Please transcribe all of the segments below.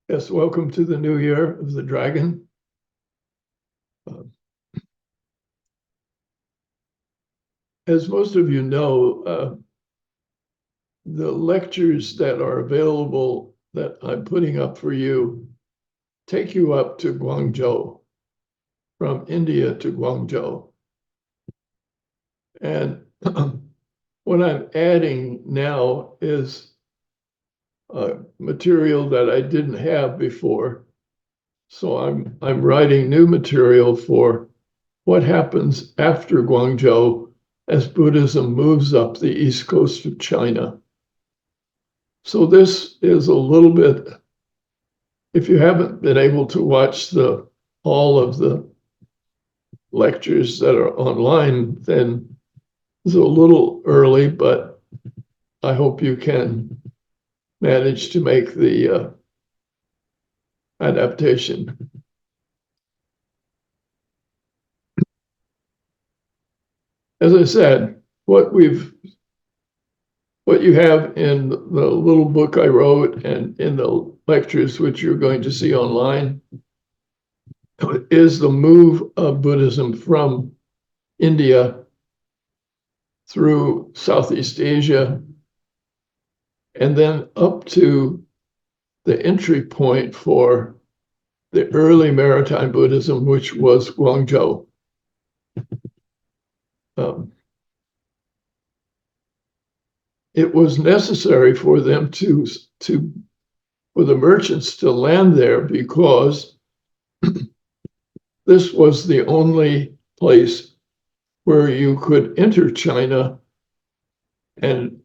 Yes, welcome to the new year of the dragon. Uh, as most of you know, the lectures that are available that I'm putting up for you take you up to Guangzhou, from India to Guangzhou. And what I'm adding now is material that I didn't have before. So I'm writing new material for what happens after Guangzhou as Buddhism moves up the east coast of China. So this is a little bit, if you haven't been able to watch all of the lectures that are online, then it's a little early, but I hope you can manage to make the adaptation. As I said, what you have in the little book I wrote and in the lectures, which you're going to see online, is the move of Buddhism from India through Southeast Asia and then up to the entry point for the early Maritime Buddhism, which was Guangzhou. Um, it was necessary for them for the merchants to land there because this was the only place where you could enter China and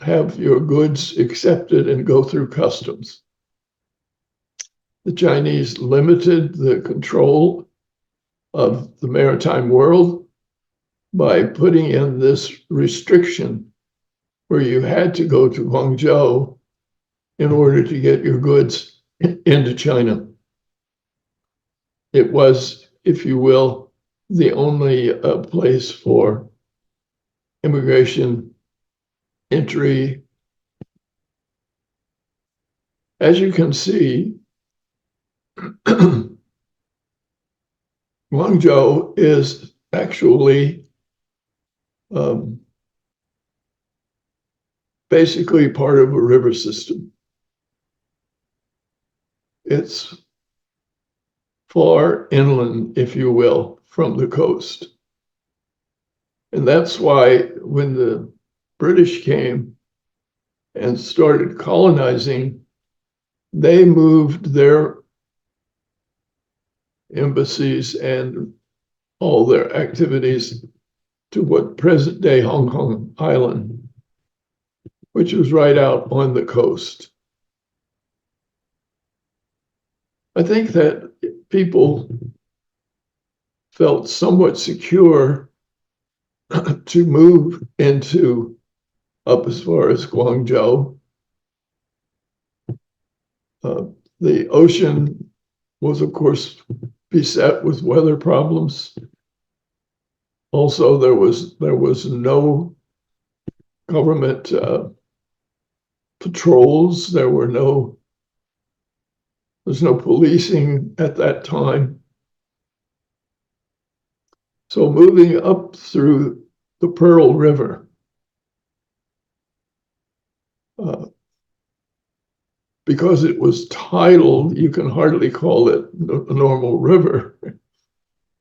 have your goods accepted and go through customs. The Chinese limited the control of the maritime world by putting in this restriction where you had to go to Guangzhou in order to get your goods into China. It was, if you will, the only place for immigration entry. As you can see, Guangzhou is actually basically part of a river system. It's far inland, if you will, from the coast. And that's why when the British came and started colonizing, they moved their embassies and all their activities to what present day Hong Kong Island, which was right out on the coast. I think that people felt somewhat secure to move into up as far as Guangzhou. The ocean was, of course, beset with weather problems. Also, there was no government patrols. There's no policing at that time. So moving up through the Pearl River, because it was tidal, you can hardly call it a normal river,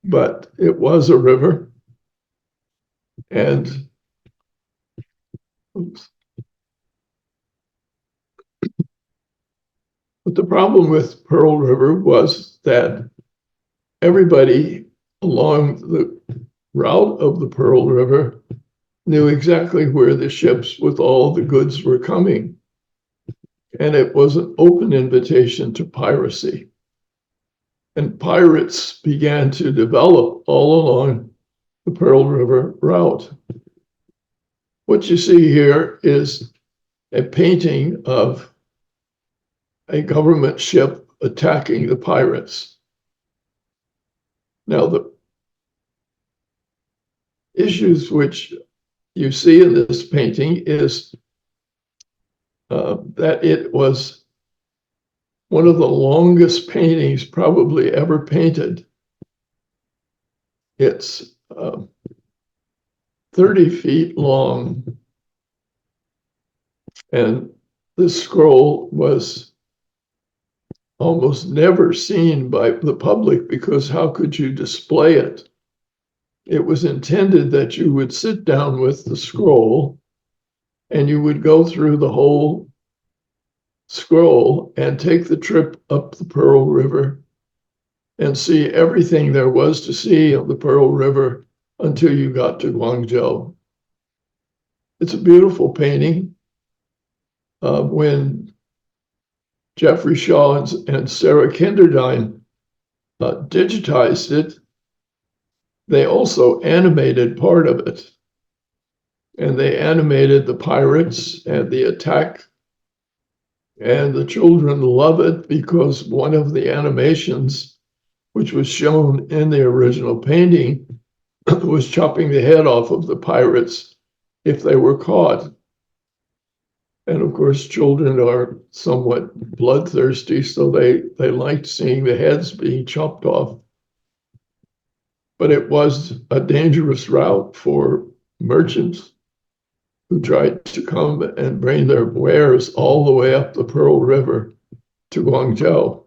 but it was a river. And oops. But the problem with Pearl River was that everybody along the route of the Pearl River knew exactly where the ships with all the goods were coming. And it was an open invitation to piracy. And pirates began to develop all along the Pearl River route. What you see here is a painting of a government ship attacking the pirates. Now, the issues which you see in this painting is that it was one of the longest paintings probably ever painted. It's 30 feet long. And this scroll was almost never seen by the public because how could you display it? It was intended that you would sit down with the scroll and you would go through the whole scroll and take the trip up the Pearl River and see everything there was to see of the Pearl River until you got to Guangzhou. It's a beautiful painting. When Jeffrey Shaw and Sarah Kinderdine digitized it, they also animated part of it. And they animated the pirates and the attack. And the children love it because one of the animations, which was shown in the original painting, was chopping the head off of the pirates if they were caught. And of course, children are somewhat bloodthirsty, so they liked seeing the heads being chopped off. But it was a dangerous route for merchants who tried to come and bring their wares all the way up the Pearl River to Guangzhou.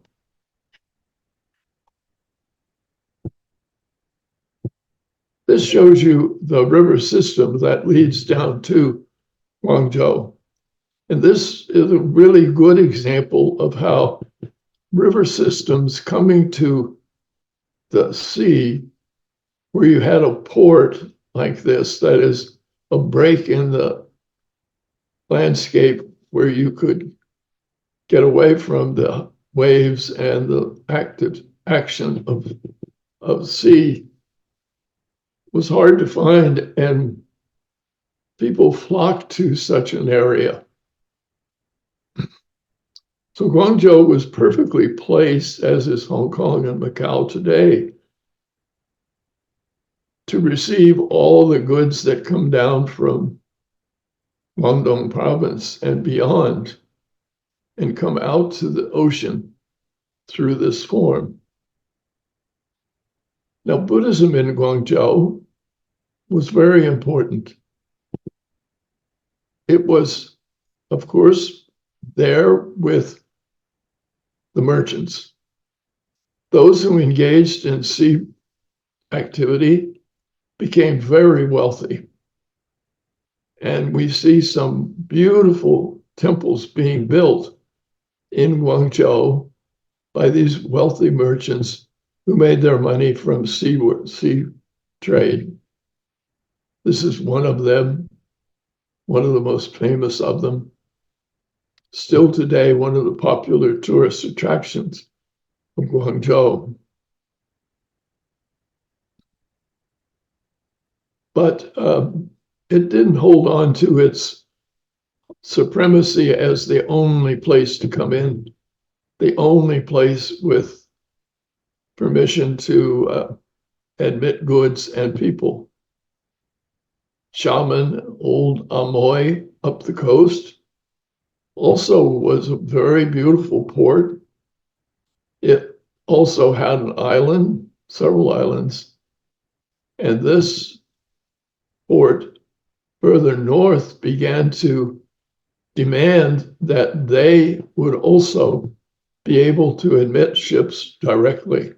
This shows you the river system that leads down to Guangzhou. And this is a really good example of how river systems coming to the sea, where you had a port like this, that is a break in the landscape where you could get away from the waves and the active action of sea, was hard to find, and people flocked to such an area. So Guangzhou was perfectly placed, as is Hong Kong and Macau today, to receive all the goods that come down from Guangdong province and beyond and come out to the ocean through this form. Now, Buddhism in Guangzhou was very important. It was, of course, there with the merchants. Those who engaged in sea activity became very wealthy. And we see some beautiful temples being built in Guangzhou by these wealthy merchants who made their money from sea trade. This is one of them, one of the most famous of them. Still today, one of the popular tourist attractions of Guangzhou. But it didn't hold on to its supremacy as the only place to come in, the only place with permission to admit goods and people. Xiamen, Old Amoy up the coast, also was a very beautiful port. It also had an island, several islands, and this port further north began to demand that they would also be able to admit ships directly.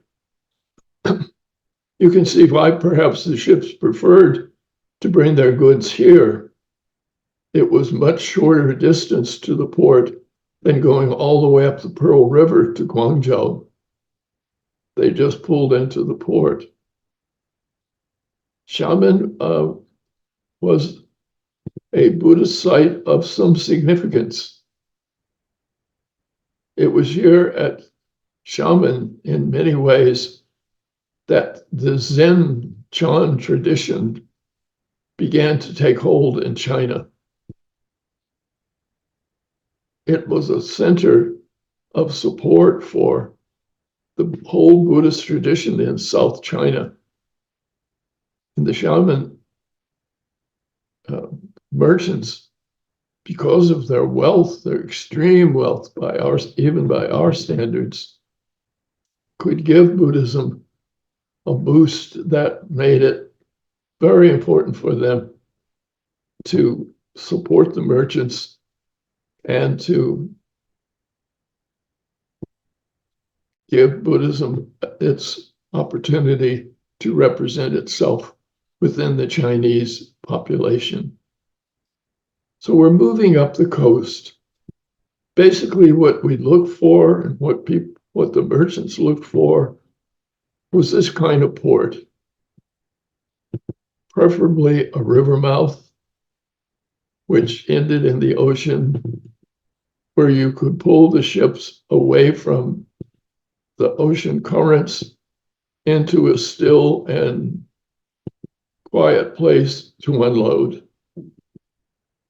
You can see why perhaps the ships preferred to bring their goods here. It was much shorter distance to the port than going all the way up the Pearl River to Guangzhou. They just pulled into the port. Xiamen was a Buddhist site of some significance. It was here at Xiamen, in many ways, that the Zen Chan tradition began to take hold in China. It was a center of support for the whole Buddhist tradition in South China. And the Xiamen merchants because of their wealth, their extreme wealth even by our standards, could give Buddhism a boost that made it very important for them to support the merchants and to give Buddhism its opportunity to represent itself within the Chinese population. So we're moving up the coast. Basically, what we looked for and what the merchants looked for was this kind of port, preferably a river mouth, which ended in the ocean, where you could pull the ships away from the ocean currents into a still and quiet place to unload.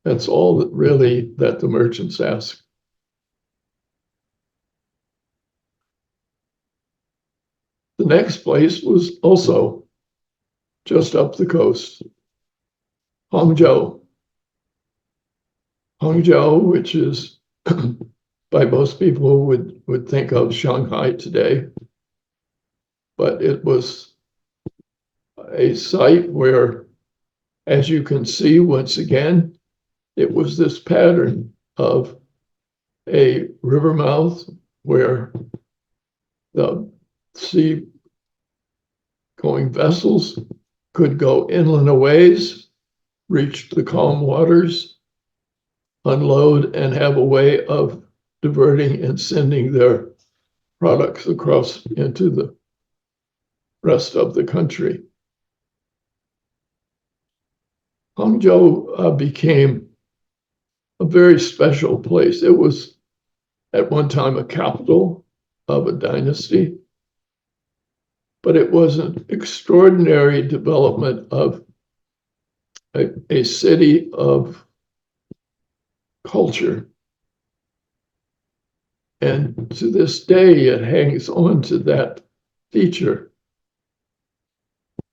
That's all that the merchants ask. The next place was also just up the coast, Hangzhou. Hangzhou, which is by most people would think of Shanghai today, but it was a site where, as you can see once again, it was this pattern of a river mouth where the sea-going vessels could go inland a ways, reach the calm waters, unload, and have a way of diverting and sending their products across into the rest of the country. Hangzhou became a very special place. It was at one time a capital of a dynasty, but it was an extraordinary development of a city of culture. And to this day, it hangs on to that feature.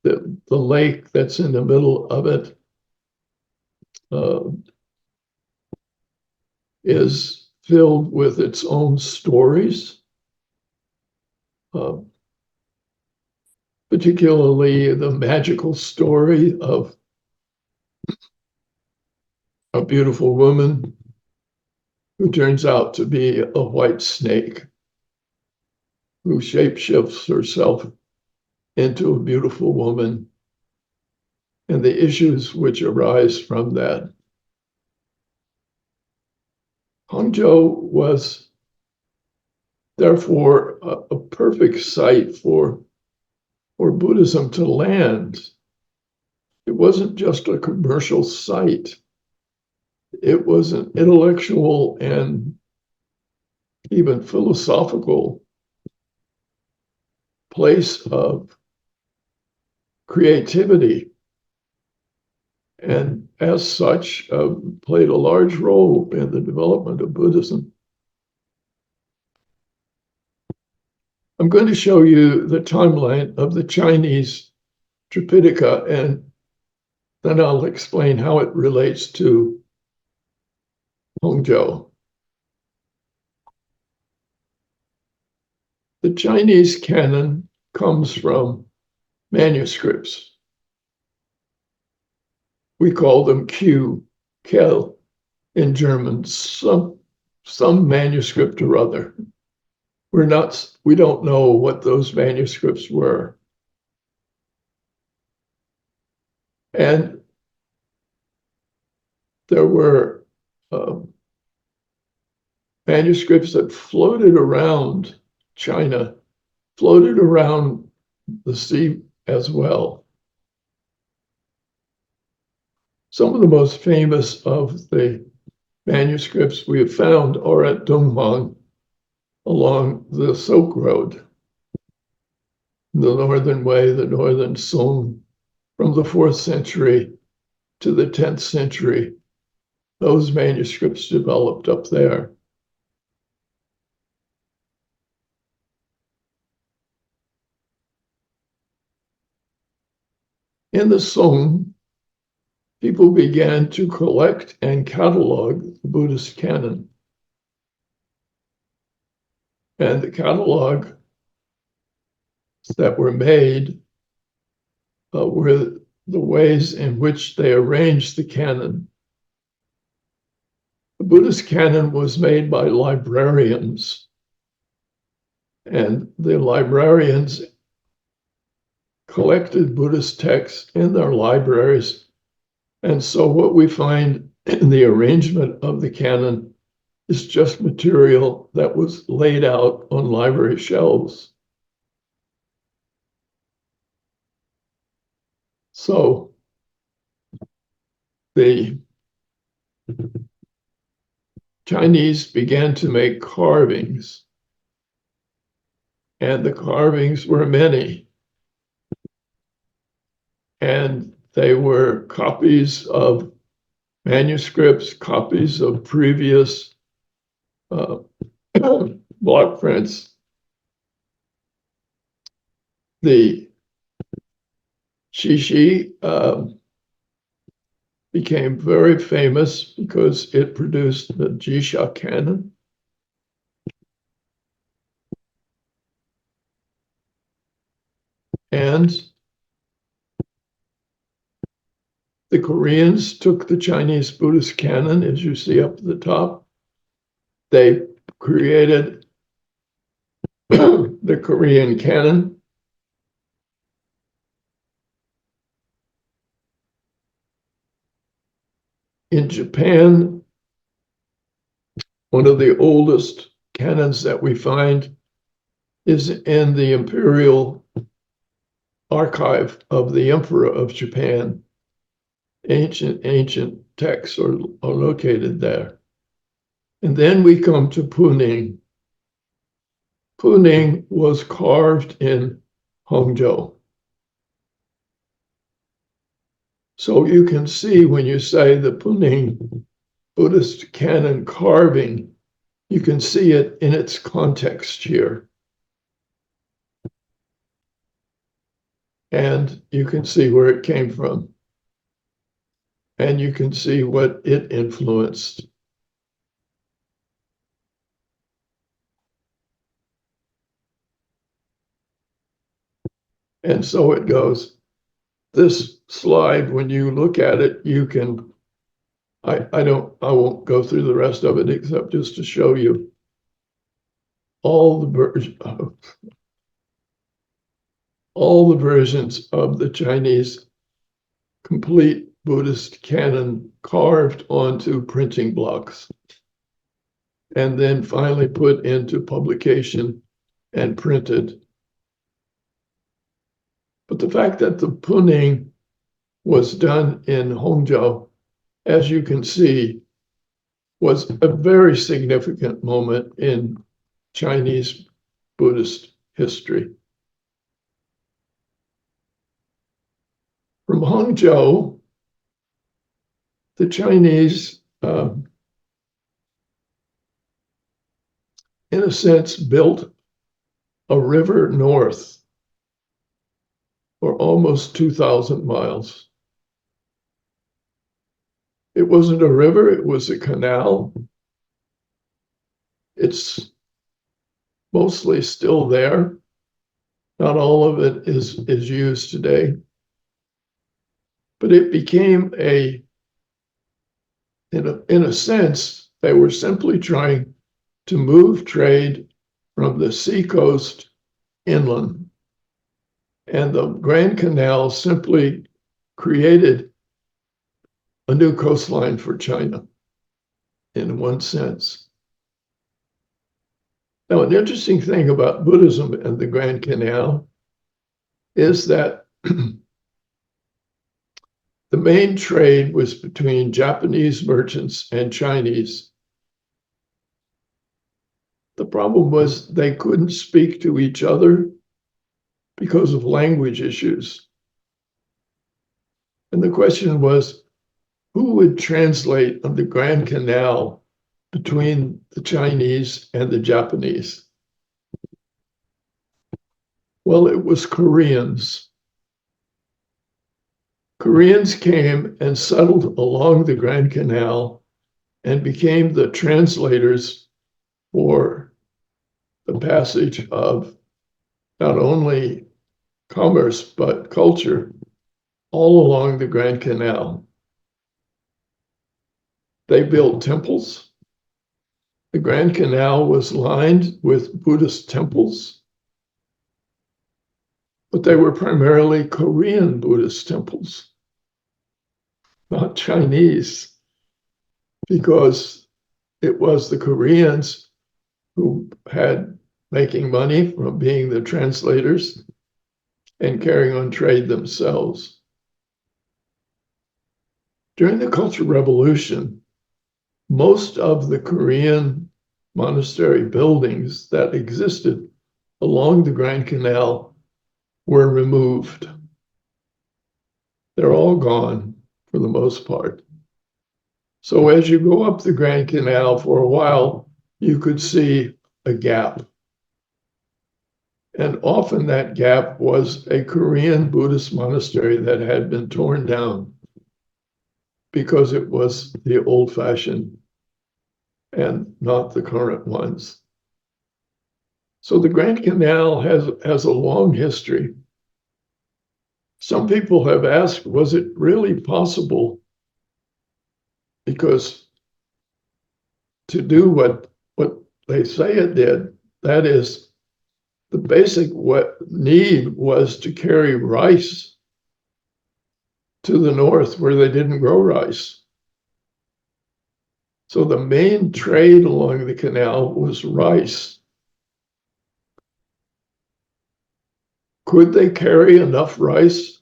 The lake that's in the middle of it is filled with its own stories, particularly the magical story of a beautiful woman who turns out to be a white snake who shapeshifts herself into a beautiful woman and the issues which arise from that. Hangzhou was therefore a perfect site for Buddhism to land. It wasn't just a commercial site. It was an intellectual and even philosophical place of creativity, and as such played a large role in the development of Buddhism. I'm going to show you the timeline of the Chinese Tripitaka, and then I'll explain how it relates to Hangzhou. The Chinese canon comes from manuscripts. We call them Kel in German, some manuscript or other. We don't know what those manuscripts were. And there were manuscripts that floated around China, floated around the sea as well. Some of the most famous of the manuscripts we have found are at Dunhuang along the Silk Road, the Northern Way, the Northern Song, from the 4th century to the 10th century. Those manuscripts developed up there. In the Song, people began to collect and catalog the Buddhist canon. And the catalog that were made were the ways in which they arranged the canon. The Buddhist canon was made by librarians, and the librarians collected Buddhist texts in their libraries. And so what we find in the arrangement of the canon is just material that was laid out on library shelves. So the Chinese began to make carvings, and the carvings were many. And they were copies of manuscripts, copies of previous block prints. The Shishi became very famous because it produced the Jisha canon. And the Koreans took the Chinese Buddhist canon, as you see up at the top. They created the Korean canon. In Japan, one of the oldest canons that we find is in the Imperial Archive of the Emperor of Japan. Ancient texts are located there. And then we come to Puning. Puning was carved in Hangzhou. So you can see when you say the Puning Buddhist canon carving, you can see it in its context here. And you can see where it came from. And you can see what it influenced. And so it goes. This slide, when you look at it, you can, I won't go through the rest of it except just to show you all the versions of the Chinese complete Buddhist canon carved onto printing blocks and then finally put into publication and printed. But the fact that the Puning was done in Hangzhou, as you can see, was a very significant moment in Chinese Buddhist history. From Hangzhou, the Chinese, in a sense, built a river north for almost 2,000 miles. It wasn't a river, it was a canal. It's mostly still there. Not all of it is used today. But it became in a sense, they were simply trying to move trade from the seacoast inland. And the Grand Canal simply created a new coastline for China, in one sense. Now, an interesting thing about Buddhism and the Grand Canal is that the main trade was between Japanese merchants and Chinese. The problem was they couldn't speak to each other because of language issues. And the question was, who would translate on the Grand Canal between the Chinese and the Japanese? Well, it was Koreans. Koreans came and settled along the Grand Canal and became the translators for the passage of not only commerce, but culture all along the Grand Canal. They built temples. The Grand Canal was lined with Buddhist temples, but they were primarily Korean Buddhist temples, not Chinese, because it was the Koreans who had making money from being the translators and carrying on trade themselves. During the Cultural Revolution, most of the Korean monastery buildings that existed along the Grand Canal were removed. They're all gone for the most part. So as you go up the Grand Canal for a while, you could see a gap. And often that gap was a Korean Buddhist monastery that had been torn down because it was the old-fashioned and not the current ones. So the Grand Canal has a long history. Some people have asked, was it really possible? Because to do what they say it did, that is, the basic need was to carry rice to the north where they didn't grow rice. So the main trade along the canal was rice. Could they carry enough rice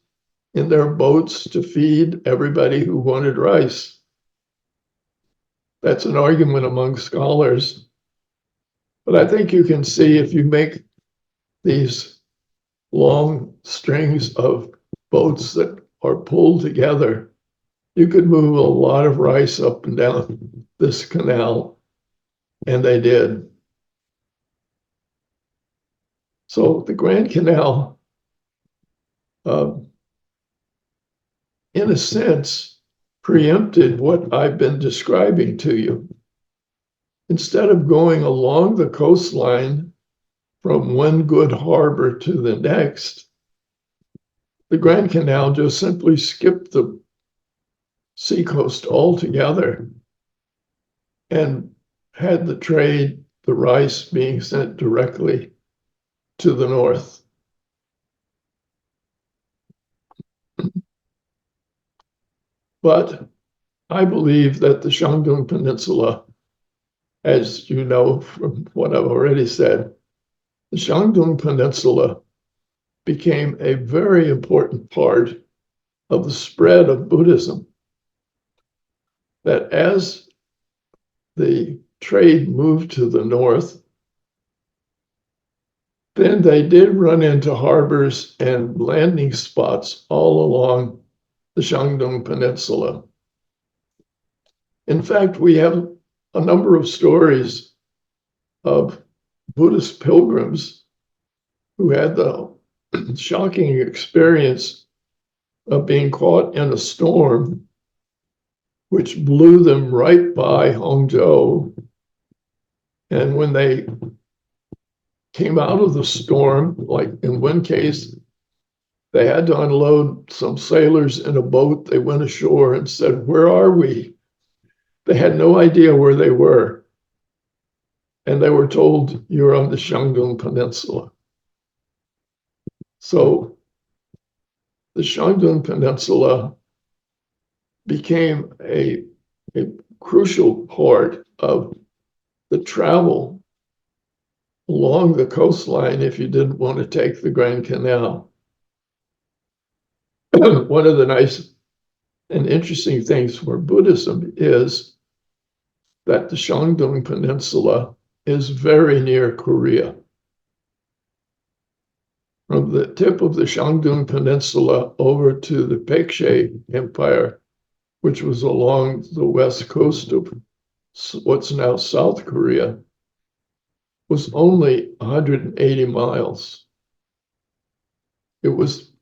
in their boats to feed everybody who wanted rice? That's an argument among scholars. But I think you can see if you make these long strings of boats that are pulled together, you could move a lot of rice up and down this canal, and they did. So the Grand Canal, in a sense, preempted what I've been describing to you. Instead of going along the coastline from one good harbor to the next, the Grand Canal just simply skipped the seacoast altogether and had the trade, the rice being sent directly to the north. But I believe that the Shandong Peninsula, as you know from what I've already said, the Shandong Peninsula became a very important part of the spread of Buddhism. That as the trade moved to the north, then they did run into harbors and landing spots all along the Shandong Peninsula. In fact, we have a number of stories of Buddhist pilgrims who had the shocking experience of being caught in a storm which blew them right by Hangzhou. And when they came out of the storm, like in one case, they had to unload some sailors in a boat. They went ashore and said, "Where are we?" They had no idea where they were. And they were told, "You're on the Shandong Peninsula." So the Shandong Peninsula became a crucial part of the travel along the coastline if you didn't want to take the Grand Canal. One of the nice and interesting things for Buddhism is that the Shandong Peninsula is very near Korea. From the tip of the Shandong Peninsula over to the Baekje Empire, which was along the west coast of what's now South Korea, was only 180 miles. It was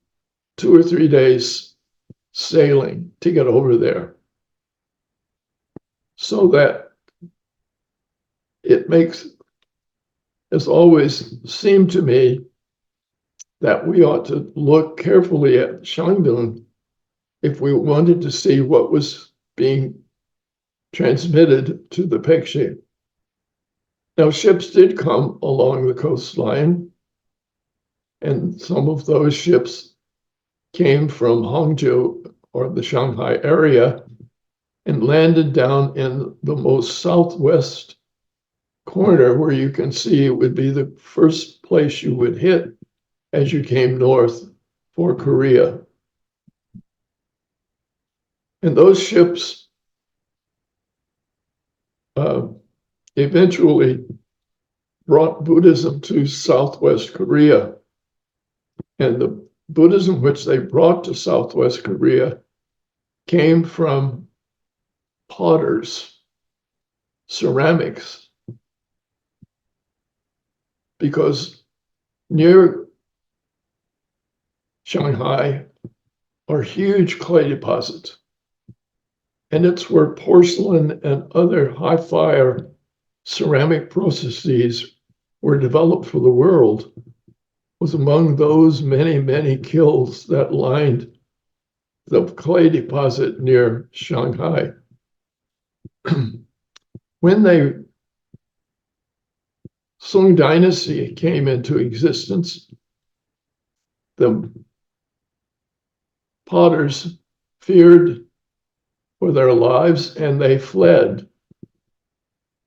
2 or 3 days sailing to get over there. So that it's always seemed to me that we ought to look carefully at Shandong if we wanted to see what was being transmitted to the Pekche. Now, ships did come along the coastline, and some of those ships came from Hangzhou or the Shanghai area and landed down in the most southwest corner, where you can see it would be the first place you would hit as you came north for Korea. And those ships eventually brought Buddhism to Southwest Korea. And the Buddhism which they brought to Southwest Korea came from potters, ceramics, because near Shanghai are huge clay deposits. And it's where porcelain and other high fire ceramic processes were developed for the world, was among those many, many kilns that lined the clay deposit near Shanghai. When the Song Dynasty came into existence, the potters feared for their lives and they fled.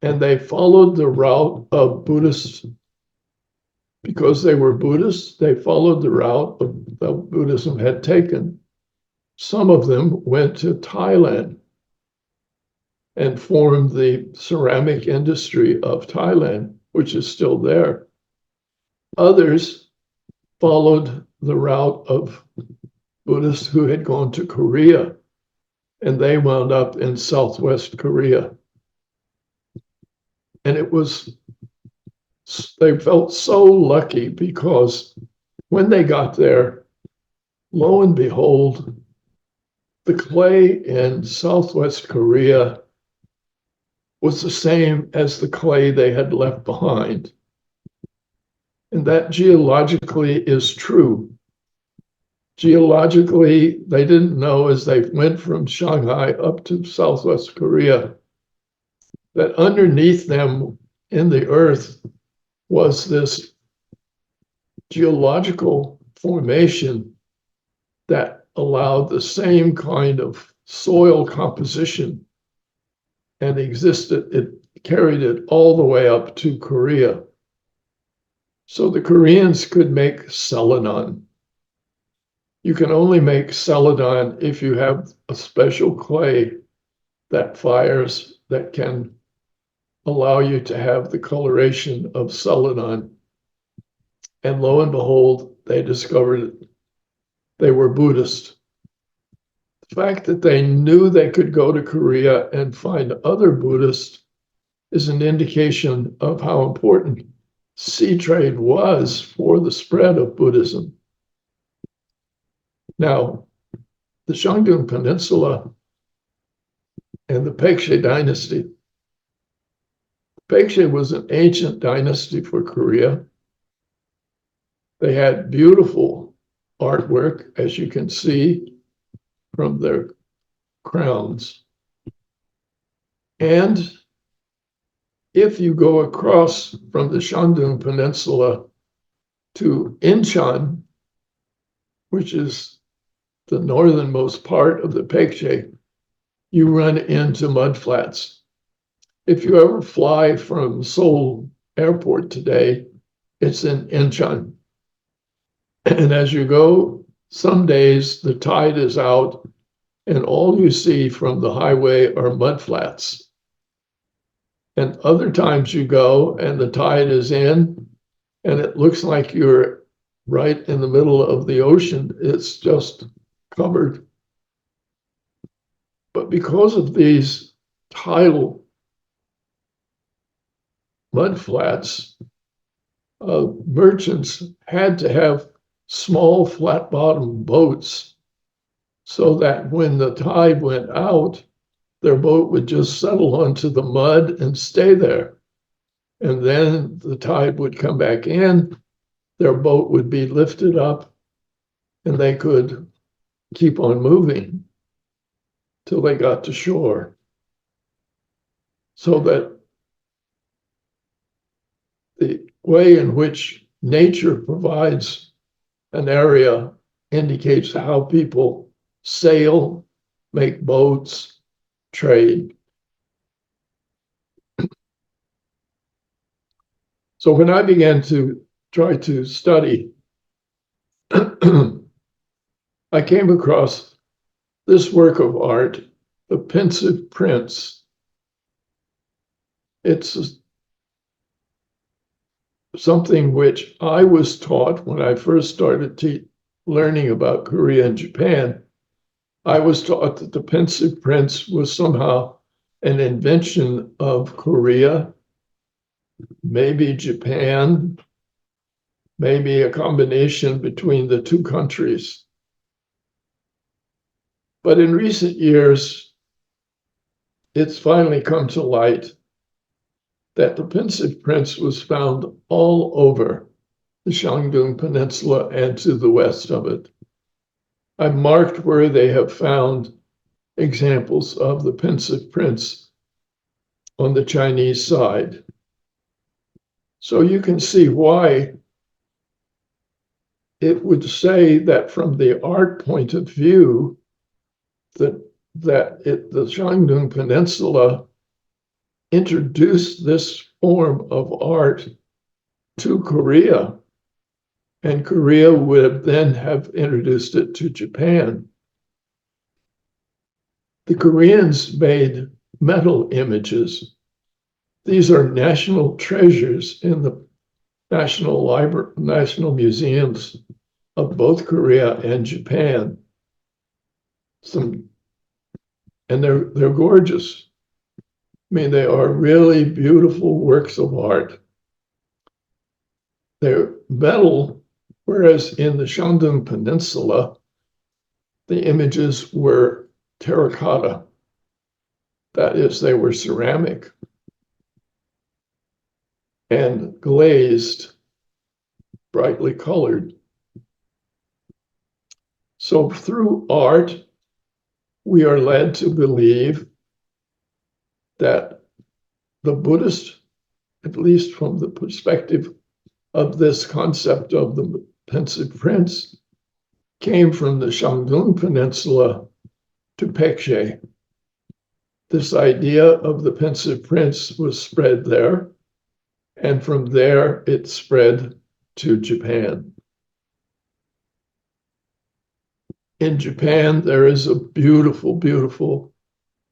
And they followed the route of Buddhists. Because they were Buddhists, they followed the route that Buddhism had taken. Some of them went to Thailand and formed the ceramic industry of Thailand, which is still there. Others followed the route of Buddhists who had gone to Korea, and they wound up in Southwest Korea. And they felt so lucky because when they got there, lo and behold, the clay in Southwest Korea was the same as the clay they had left behind. And that geologically is true. Geologically, they didn't know as they went from Shanghai up to Southwest Korea that underneath them in the earth was this geological formation that allowed the same kind of soil composition and it carried it all the way up to Korea. So the Koreans could make celadon. You can only make celadon if you have a special clay that fires, that can allow you to have the coloration of celadon. And lo and behold, they discovered they were Buddhist. The fact that they knew they could go to Korea and find other Buddhists is an indication of how important sea trade was for the spread of Buddhism. Now, the Shandong Peninsula and the Pekche dynasty. Pekche was an ancient dynasty for Korea. They had beautiful artwork, as you can see from their crowns. And if you go across from the Shandong Peninsula to Incheon, which is the northernmost part of the Pekche, you run into mudflats. If you ever fly from Seoul Airport today, it's in Incheon. And as you go, some days the tide is out and all you see from the highway are mudflats. And other times you go and the tide is in and it looks like you're right in the middle of the ocean. It's just covered. But because of these tidal mudflats, merchants had to have small flat-bottomed boats so that when the tide went out, their boat would just settle onto the mud and stay there. And then the tide would come back in, their boat would be lifted up, and they could keep on moving till they got to shore. So that the way in which nature provides an area indicates how people sail, make boats, trade. So when I began to try to study, I came across this work of art, The Pensive Prince. It's something which I was taught when I first started learning about Korea and Japan. I was taught that the Pensive Prince was somehow an invention of Korea, maybe Japan, maybe a combination between the two countries. But in recent years, it's finally come to light that the Pensive Prince was found all over the Shandong Peninsula and to the west of it. I've marked where they have found examples of the Pensive Prince on the Chinese side. So you can see why it would say that from the art point of view, the Shandong Peninsula introduced this form of art to Korea, and Korea would then have introduced it to Japan. The Koreans made metal images. These are national treasures in the national museums of both Korea and Japan. And they're gorgeous. I mean, they are really beautiful works of art. They're metal, whereas in the Shandong Peninsula, the images were terracotta. That is, they were ceramic and glazed, brightly colored. So through art, we are led to believe that the Buddhist, at least from the perspective of this concept of the Pensive Prince, came from the Shandong Peninsula to Pekche. This idea of the Pensive Prince was spread there, and from there it spread to Japan. In Japan, there is a beautiful, beautiful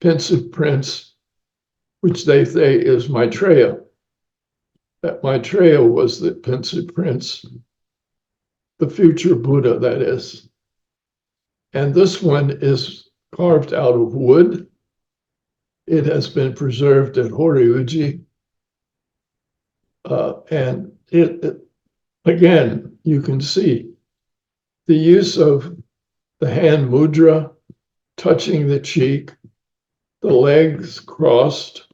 Pensive Prince, which they say is Maitreya. That Maitreya was the Pensive Prince, the future Buddha, that is. And this one is carved out of wood. It has been preserved at Horyuji. And again, you can see the use of the hand mudra, touching the cheek, the legs crossed,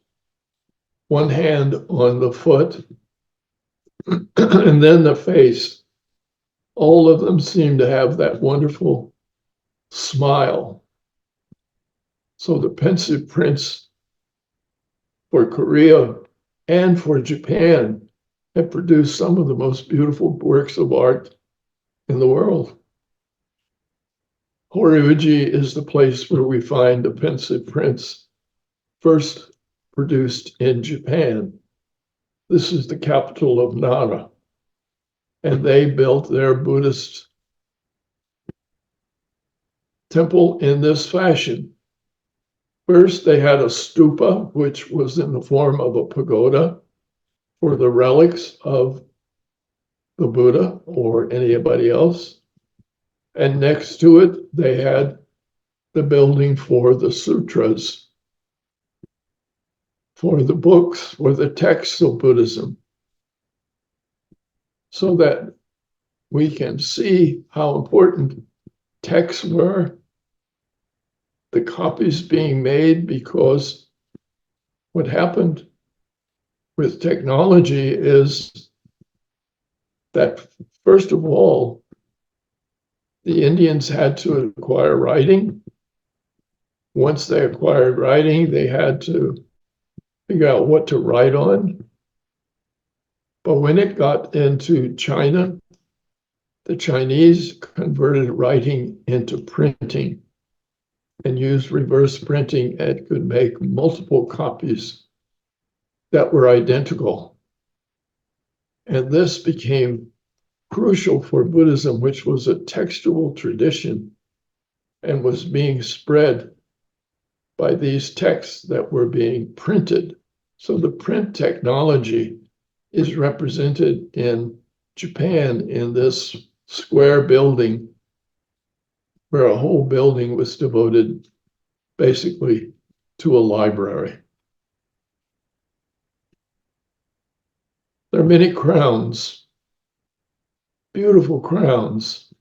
one hand on the foot, and then the face. All of them seem to have that wonderful smile. So the Pensive Prince for Korea and for Japan have produced some of the most beautiful works of art in the world. Horyuji is the place where we find the Pensive Prince first produced in Japan. This is the capital of Nara, and they built their Buddhist temple in this fashion. First, they had a stupa, which was in the form of a pagoda for the relics of the Buddha or anybody else. And next to it, they had the building for the sutras, for the books, for the texts of Buddhism, so that we can see how important texts were the copies being made, because what happened with technology is that, first of all, the Indians had to acquire writing. Once they acquired writing, they had to figure out what to write on. But when it got into China, the Chinese converted writing into printing and used reverse printing and could make multiple copies that were identical. And this became crucial for Buddhism, which was a textual tradition and was being spread by these texts that were being printed. So the print technology is represented in Japan in this square building, where a whole building was devoted basically to a library. There are many crowns, beautiful crowns.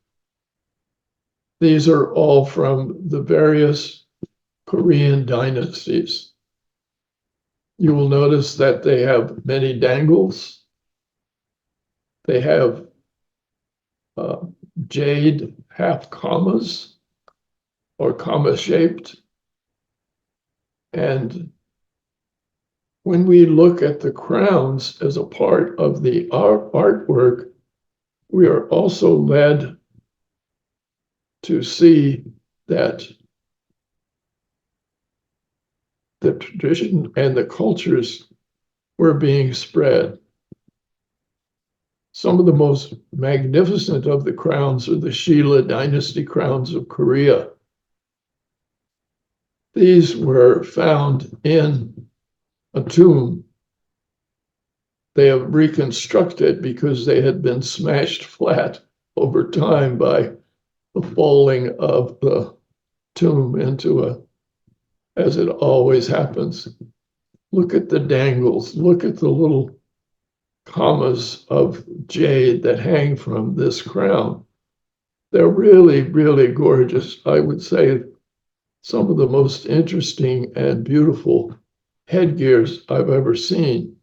These are all from the various Korean dynasties. You will notice that they have many dangles. They have jade half commas or comma shaped. And when we look at the crowns as a part of the artwork, we are also led to see that the tradition and the cultures were being spread. Some of the most magnificent of the crowns are the Shilla dynasty crowns of Korea. These were found in a tomb. They have reconstructed because they had been smashed flat over time by the falling of the tomb into as it always happens. Look at the dangles, look at the little commas of jade that hang from this crown. They're really, really gorgeous. I would say some of the most interesting and beautiful headgears I've ever seen.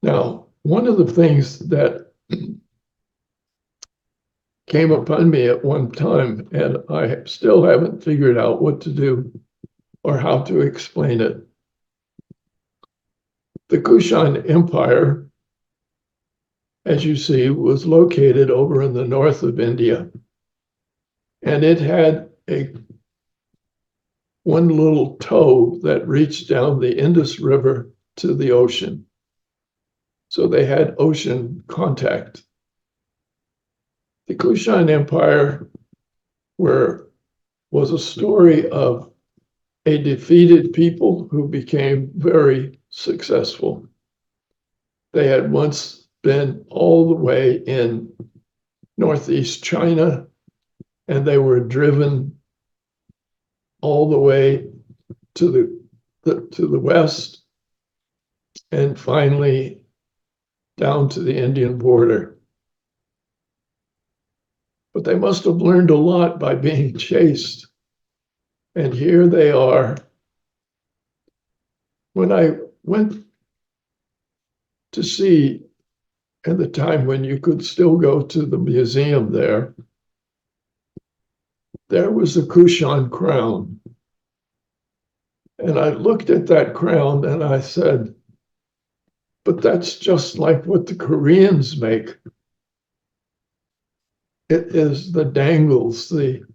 Now, one of the things that came upon me at one time, and I still haven't figured out what to do or how to explain it. The Kushan Empire, as you see, was located over in the north of India, and it had one little toe that reached down the Indus River to the ocean. So they had ocean contact. The Kushan Empire was a story of a defeated people who became very successful. They had once been all the way in northeast China, and they were driven all the way to the west, and finally down to the Indian border. But they must have learned a lot by being chased. And here they are. When I went to see, at the time when you could still go to the museum there was a Kushan crown. And I looked at that crown and I said, but that's just like what the Koreans make. It is the dangles, the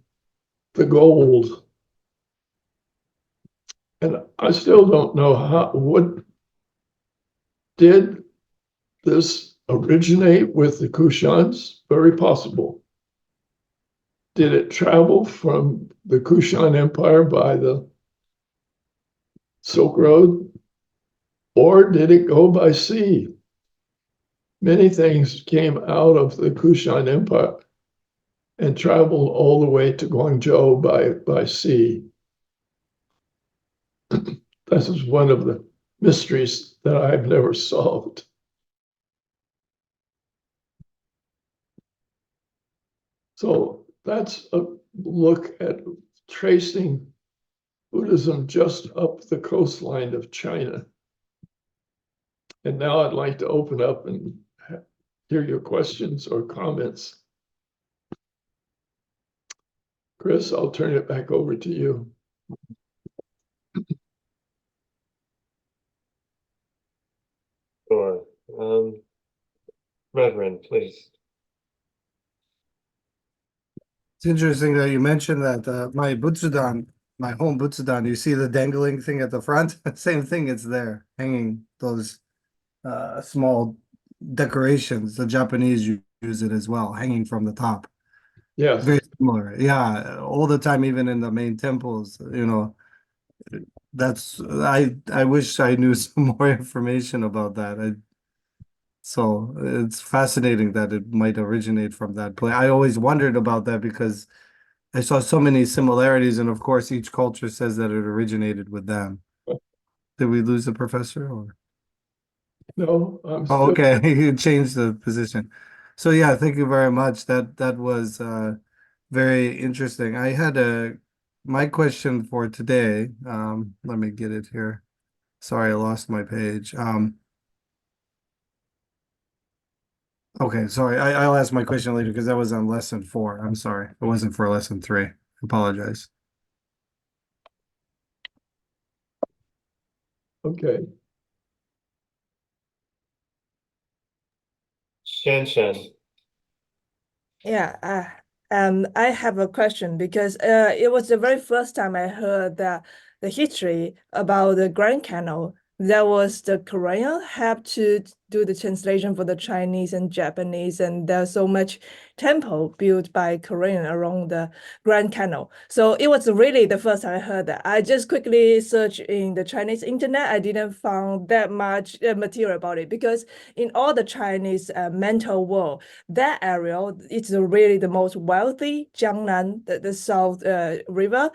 gold. And I still don't know what did this originate with the Kushans? Very possible. Did it travel from the Kushan Empire by the Silk Road? Or did it go by sea? Many things came out of the Kushan Empire and traveled all the way to Guangzhou by sea. This is one of the mysteries that I've never solved. So that's look at tracing Buddhism just up the coastline of China. And now I'd like to open up and hear your questions or comments. Chris, I'll turn it back over to you. Sure. Reverend, please. It's interesting that you mentioned that my Butsudan, my home Butsudan, you see the dangling thing at the front? Same thing, it's there, hanging those small decorations. The Japanese use it as well, hanging from the top. Yes. Very similar. Yeah, all the time, even in the main temples, that's I wish I knew some more information about that. So it's fascinating that it might originate from that place. I always wondered about that because I saw so many similarities, and of course, each culture says that it originated with them. Did we lose the professor? Or? No, I'm Oh, still. okay, he changed the position. So yeah, thank you very much. That was very interesting. I had my question for today. Let me get it here. Sorry, I lost my page. Okay, sorry. I'll ask my question later because that was on lesson 4. I'm sorry. It wasn't for lesson 3. Apologize. Okay. Shan. Yeah, I have a question because it was the very first time I heard that the history about the Grand Canal. That was the Korean have to do the translation for the Chinese and Japanese, and there's so much temple built by Korean around the Grand Canal. So it was really the first time I heard that. I just quickly searched in the Chinese internet. I didn't find that much material about it because in all the Chinese mental world, that area it's really the most wealthy Jiangnan, the South River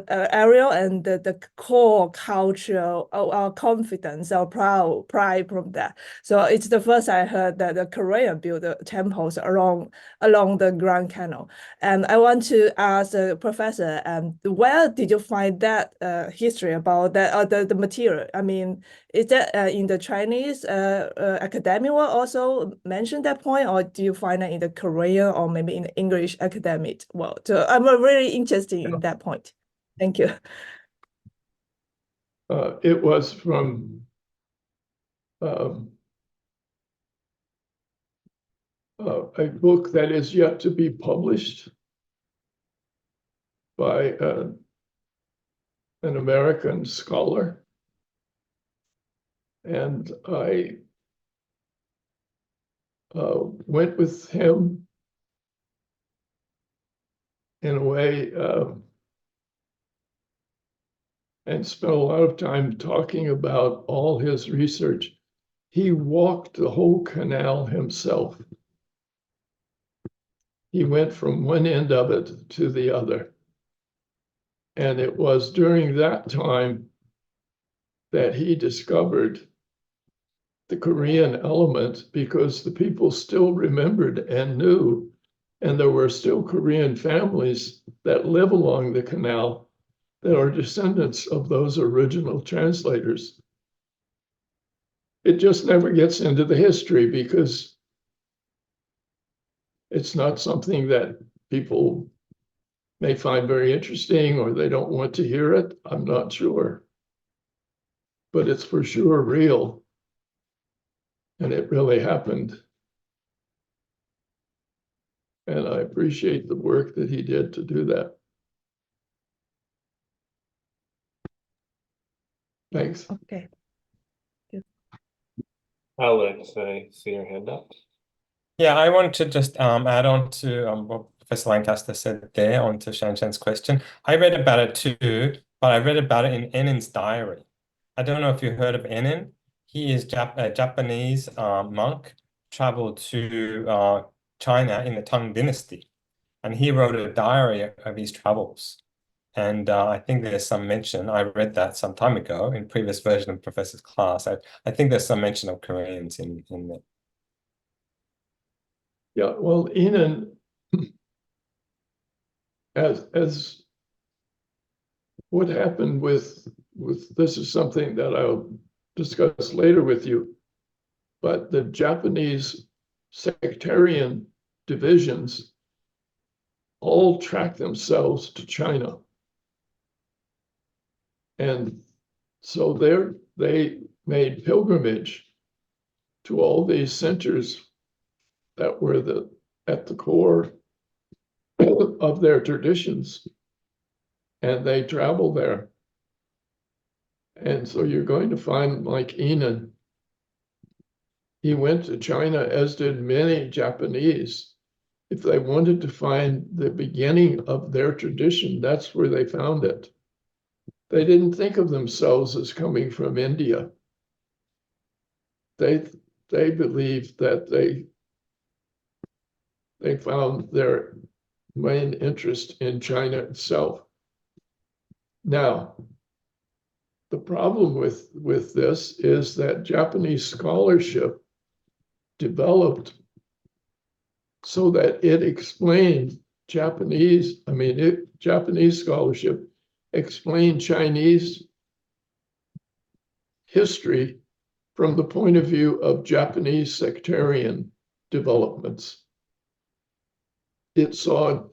area, and the core culture, our confidence, our pride from that. So it's the first I heard that the Korean built the temples along the Grand Canal. And I want to ask the professor, where did you find that history about that, the material? I mean, is that in the Chinese academic world also mention that point, or do you find it in the Korean or maybe in the English academic world? So I'm really interested in that point. Thank you. It was from a book that is yet to be published by an American scholar. And I went with him in a way and spent a lot of time talking about all his research. He walked the whole canal himself. He went from one end of it to the other. And it was during that time that he discovered the Korean element because the people still remembered and knew, and there were still Korean families that live along the canal that are descendants of those original translators. It just never gets into the history because it's not something that people may find very interesting or they don't want to hear it. I'm not sure. But it's for sure real. And it really happened. And I appreciate the work that he did to do that. Thanks. Okay. Alex, I see your hand up. Yeah, I want to just add on to what Professor Lancaster said there, on to Shan's question. I read about it too, but I read about it in Enin's diary. I don't know if you heard of Enin. He is a Japanese monk, traveled to China in the Tang Dynasty, and he wrote a diary of his travels. And I think there's some mention, I read that some time ago in previous version of Professor's class. I think there's some mention of Koreans in there. Yeah, well, Enon as what happened with this is something that I'll discuss later with you, but the Japanese sectarian divisions all track themselves to China. And so they made pilgrimage to all these centers that were at the core of their traditions, and they travel there. And so you're going to find like Enon. He went to China, as did many Japanese. If they wanted to find the beginning of their tradition, that's where they found it. They didn't think of themselves as coming from India. They believed that they found their main interest in China itself. Now, the problem with this is that Japanese scholarship developed so that it explained Japanese scholarship explained Chinese history from the point of view of Japanese sectarian developments. It saw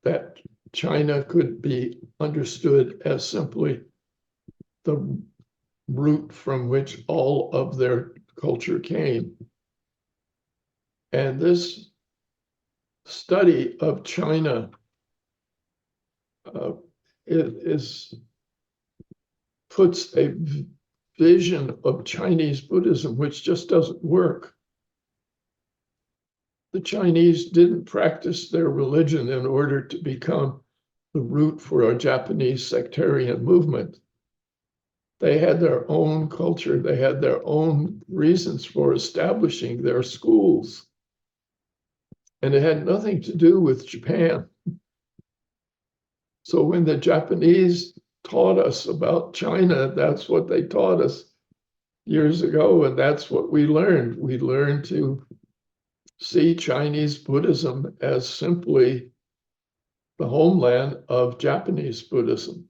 that China could be understood as simply the root from which all of their culture came. And this study of China puts a vision of Chinese Buddhism which just doesn't work. The Chinese didn't practice their religion in order to become the root for a Japanese sectarian movement. They had their own culture. They had their own reasons for establishing their schools. And it had nothing to do with Japan. So when the Japanese taught us about China, that's what they taught us years ago, and that's what we learned. We learned to see Chinese Buddhism as simply the homeland of Japanese Buddhism.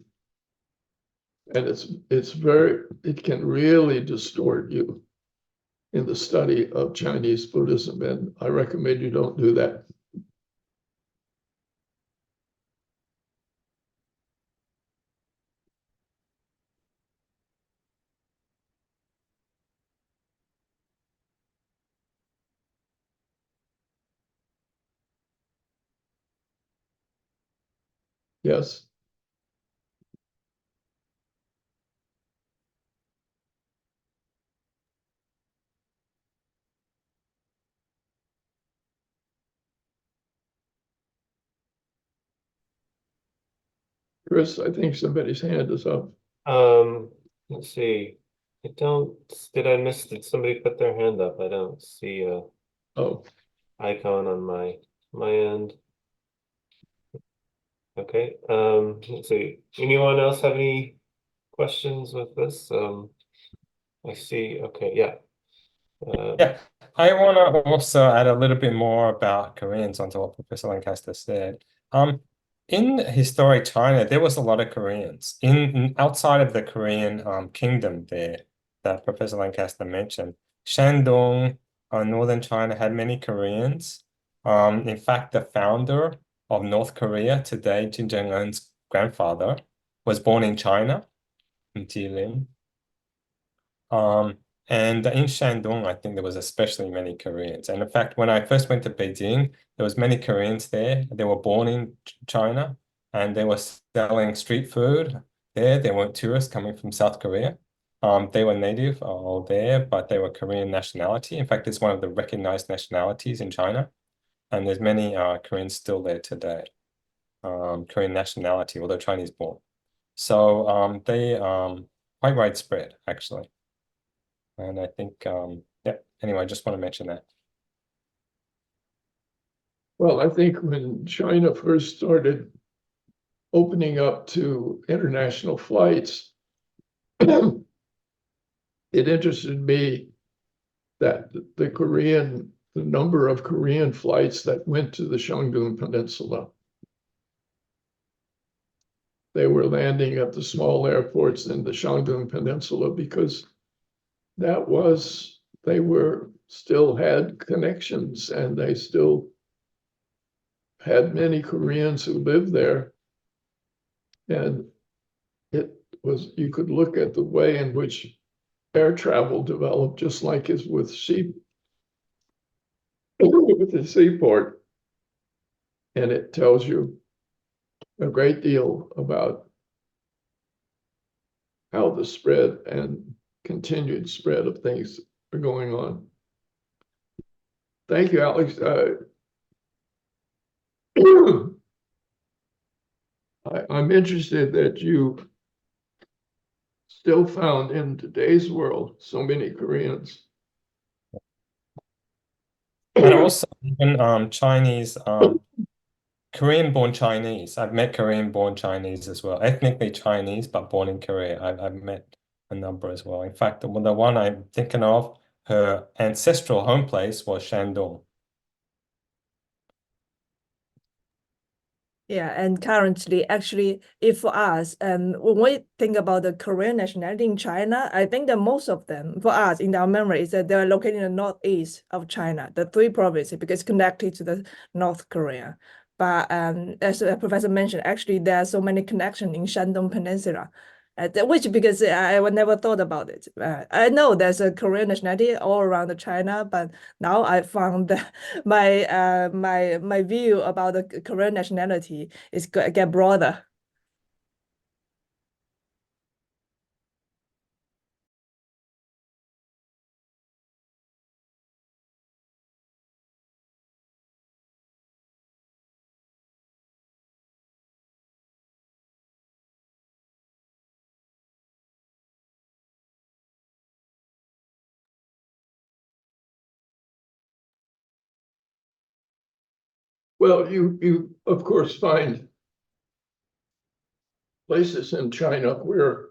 And it can really distort you in the study of Chinese Buddhism, and I recommend you don't do that. Yes. Chris, I think somebody's hand is up. Let's see. Did I miss, did somebody put their hand up? I don't see a Oh, icon on my end. Okay, let's see. Anyone else have any questions with this? I see, okay, yeah. Yeah, I want to also add a little bit more about Koreans onto what Professor Lancaster said. In historic China, there was a lot of Koreans outside of the Korean kingdom there that Professor Lancaster mentioned. Shandong, northern China, had many Koreans. In fact, the founder of North Korea today, Kim Jong-un's grandfather, was born in China, in Jilin. And in Shandong, I think there was especially many Koreans. And in fact, when I first went to Beijing, there was many Koreans there. They were born in China and they were selling street food there. They weren't tourists coming from South Korea. They were native all there, but they were Korean nationality. In fact, it's one of the recognized nationalities in China. And there's many Koreans still there today. Korean nationality, although Chinese born. So they quite widespread, actually. And I think, yeah, anyway, I just want to mention that. well, I think when China first started opening up to international flights, it interested me that the number of Korean flights that went to the Shandong Peninsula. they were landing at the small airports in the Shandong Peninsula because they were still had connections, and they still had many Koreans who lived there. And you could look at the way in which air travel developed, just like as with the seaport. And it tells you a great deal about how the spread and continued spread of things are going on. Thank you, Alex. I'm interested that you still found in today's world so many Koreans. And also even Chinese, Korean-born Chinese. I've met Korean-born Chinese as well, ethnically Chinese, but born in Korea. I've met a number as well. In fact, the one I'm thinking of, her ancestral home place was Shandong. Yeah, and currently, actually, if for us, when we think about the Korean nationality in China, I think that most of them, for us, in our memory, is that they're located in the northeast of China, the three provinces, because connected to the North Korea. But as the professor mentioned, actually, there are so many connections in Shandong Peninsula, which because I never thought about it. I know there's a Korean nationality all around China, but now I found that my view about the Korean nationality is get broader. Well, you of course find places in China where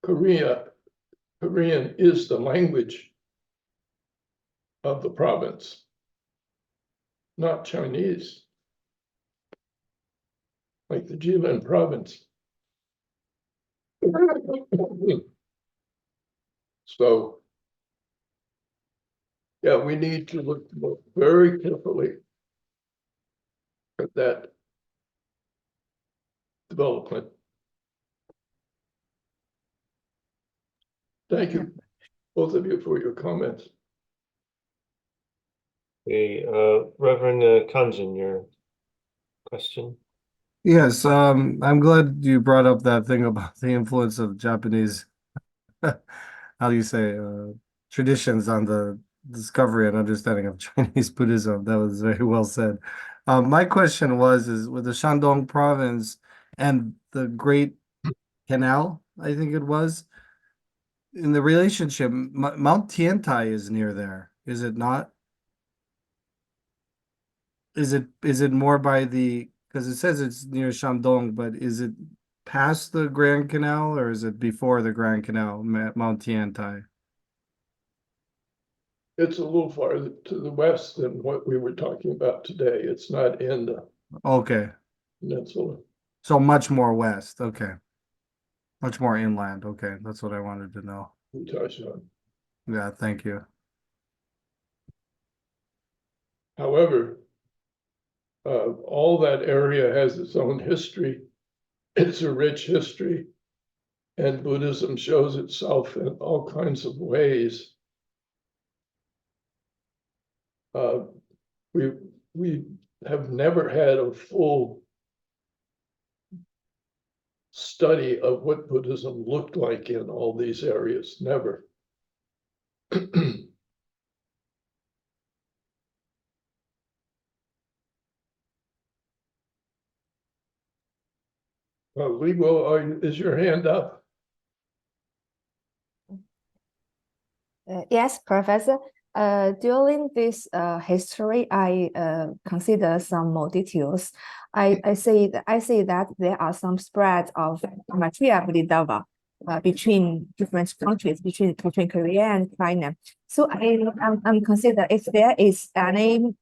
Korean is the language of the province, not Chinese, like the Jilin province. So, yeah, we need to look very carefully at that development. Thank you, both of you, for your comments. Okay, Reverend Kanjin, your question. Yes, I'm glad you brought up that thing about the influence of Japanese, how do you say, traditions on the discovery and understanding of Chinese Buddhism. That was very well said. My question is with the Shandong province and the Great Canal, I think it was, in the relationship, Mount Tiantai is near there, is it not? Is it more by because it says it's near Shandong, but is it past the Grand Canal or is it before the Grand Canal, Mount Tiantai? It's a little farther to the west than what we were talking about today. It's not in the Okay, peninsula. so much more west. Okay, much more inland. Okay, that's what I wanted to know. We touched on. Yeah, thank you. However, all that area has its own history. It's a rich history, and Buddhism shows itself in all kinds of ways. We have never had a full study of what Buddhism looked like in all these areas. Never. Legal, is your hand up? Yes, Professor. During this history, I consider some more details. I see that there are some spread of material Bodhisattva between different countries, between Korea and China. So I'm consider if there is any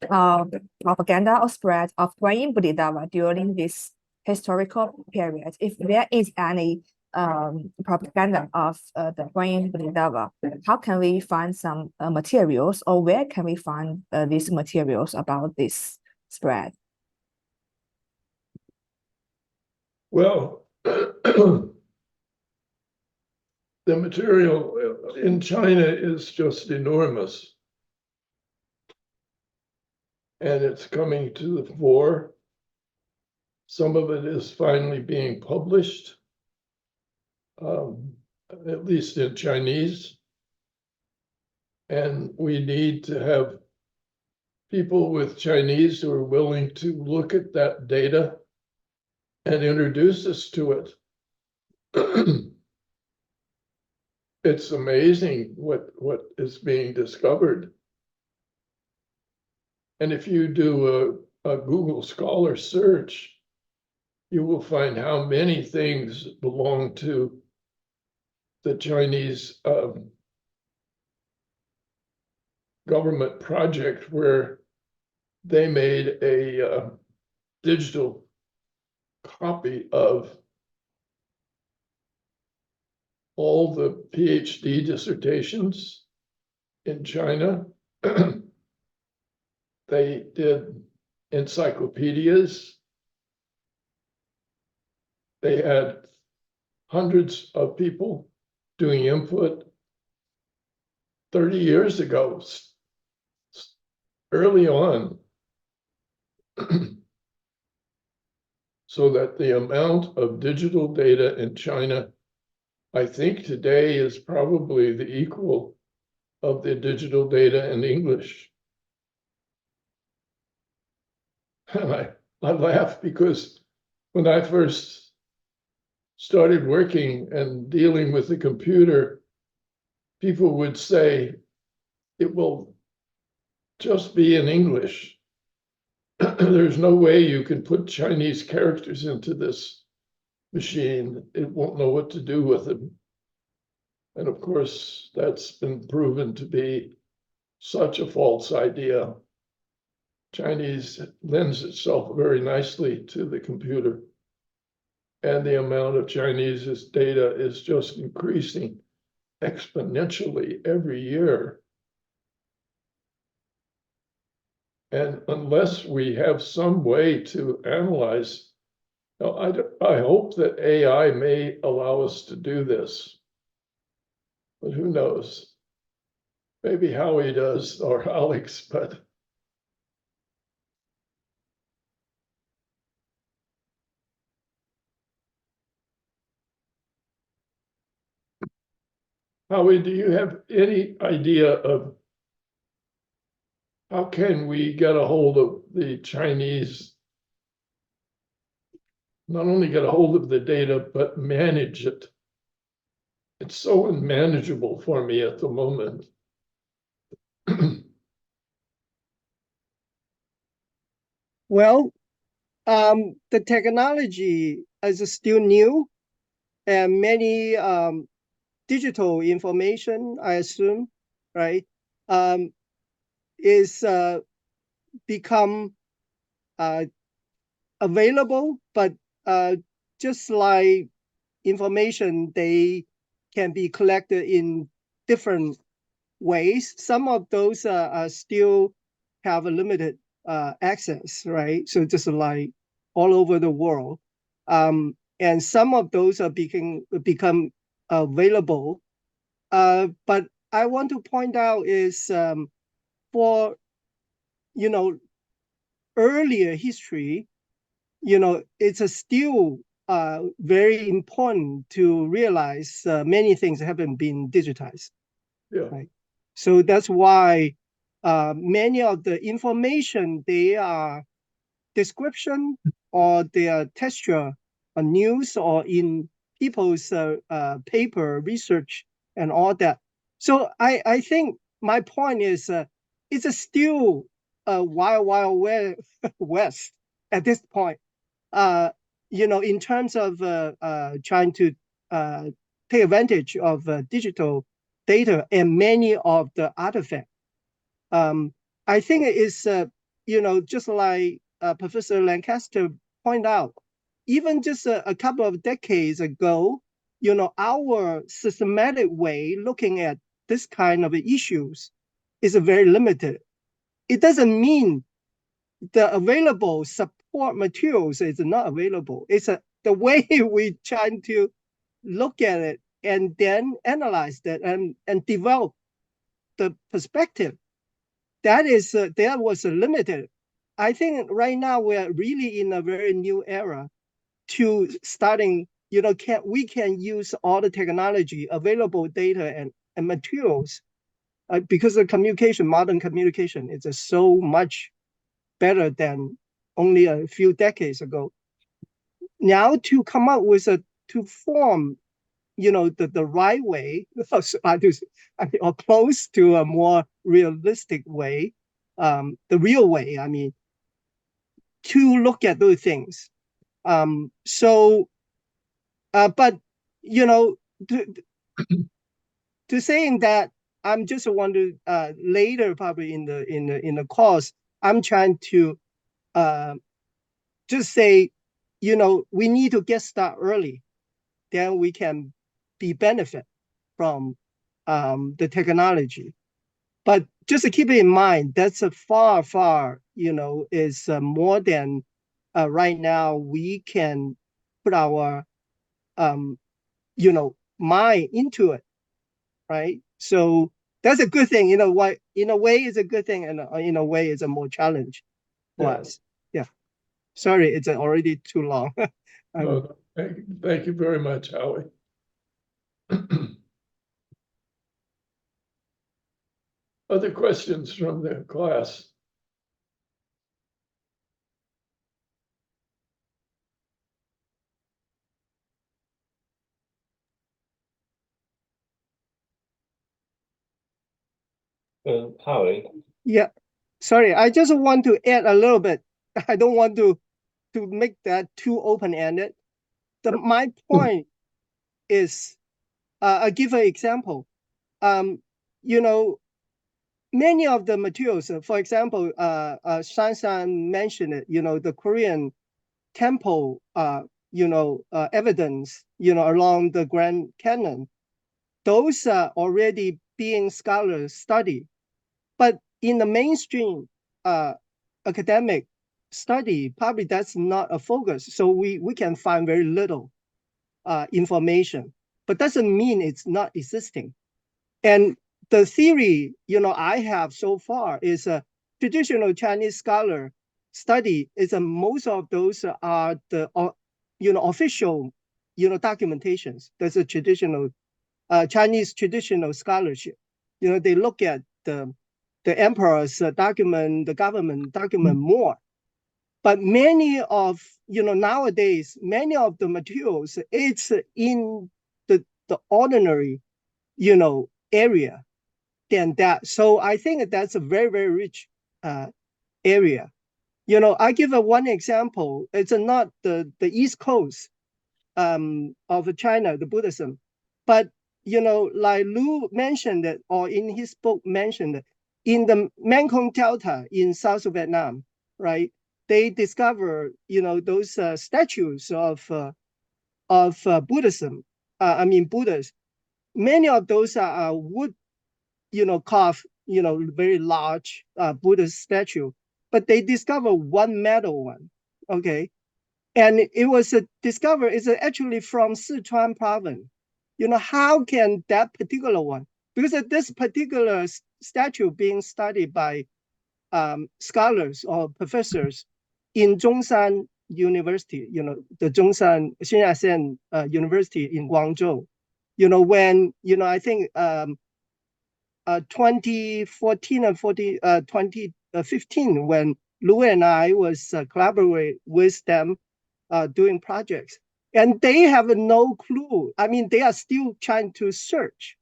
propaganda or spread of Korean Bodhisattva during this historical period, if there is any propaganda of the Grand Buddhism, how can we find some materials, or where can we find these materials about this spread? Well, the material in China is just enormous. And it's coming to the fore. Some of it is finally being published, at least in Chinese. And we need to have people with Chinese who are willing to look at that data and introduce us to it. It's amazing what is being discovered. And if you do a Google Scholar search, you will find how many things belong to the Chinese government project where they made a digital copy of all the PhD dissertations in China. They did encyclopedias. They had hundreds of people doing input 30 years ago, early on, so that the amount of digital data in China, I think today, is probably the equal of the digital data in English. And I laugh because when I first started working and dealing with the computer, people would say, it will just be in English. There's no way you can put Chinese characters into this machine. It won't know what to do with them. And of course, that's been proven to be such a false idea. Chinese lends itself very nicely to the computer. And the amount of Chinese data is just increasing exponentially every year. And unless we have some way to analyze, I hope that AI may allow us to do this. But who knows? Maybe Howie does, or Alex, but Howie, do you have any idea of how can we get a hold of the Chinese, not only get a hold of the data, but manage it? It's so unmanageable for me at the moment. Well, the technology is still new, and many digital information, I assume, right, is become available, but just like information, they can be collected in different ways. Some of those still have a limited access, right? So just like all over the world. And some of those are become available. But I want to point out is for, earlier history, it's still very important to realize many things haven't been digitized. Yeah. Right. So that's why many of the information, they are description or they are texture on news or in people's paper research and all that. So I think my point is it's still a wild west at this point. In terms of trying to take advantage of digital data and many of the artifacts. I think it is, just like Professor Lancaster pointed out, even just a couple of decades ago, our systematic way looking at this kind of issues is very limited. It doesn't mean the available support materials is not available. It's the way we trying to look at it and then analyze that and develop the perspective. That was limited. I think right now we're really in a very new era to starting, we can use all the technology, available data and materials, because the communication, modern communication is so much better than only a few decades ago. Now to come up with to form, the right way, or close to a more realistic way, the real way, to look at those things. But to saying that, I'm just wondering, later probably in the course, I'm trying to just say, we need to get started early, then we can be benefit from the technology. But just to keep it in mind, that's a far, is more than right now we can put our, mind into it, right? So that's a good thing. What in a way is a good thing, and in a way is a more challenge for us. Yeah. Sorry, it's already too long. No, thank you very much, Howie. Other questions from the class? Howie. Yeah. Sorry, I just want to add a little bit. I don't want to make that too open-ended. My point is, I'll give an example. Many of the materials, for example, Shan mentioned it, the Korean temple, evidence, along the Grand Canyon. Those are already being scholars studied. But in the mainstream academic study, probably that's not a focus. So we can find very little information, but doesn't mean it's not existing. And the theory, I have so far is a traditional Chinese scholar study is most of those are the, official, documentations. There's a traditional Chinese traditional scholarship. They look at the emperor's document, the government document more. But many of, nowadays, many of the materials, it's in the ordinary, area than that. So I think that's a very, very rich area. I give one example. It's not the East Coast of China, the Buddhism, but like Lu mentioned it, or in his book mentioned it, in the Mekong Delta in South Vietnam, right? They discover those statues of Buddhism. Buddhas. Many of those are wood, carved, very large Buddhist statue, but they discover one metal one. Okay, and it was discovered is actually from Sichuan province. How can that particular one? Because this particular statue being studied by scholars or professors in Zhongshan University, the Zhongshan Xinjiang University in Guangzhou. When I think 2014 and 2015, when Lu and I was collaborate with them doing projects, and they have no clue. They are still trying to search,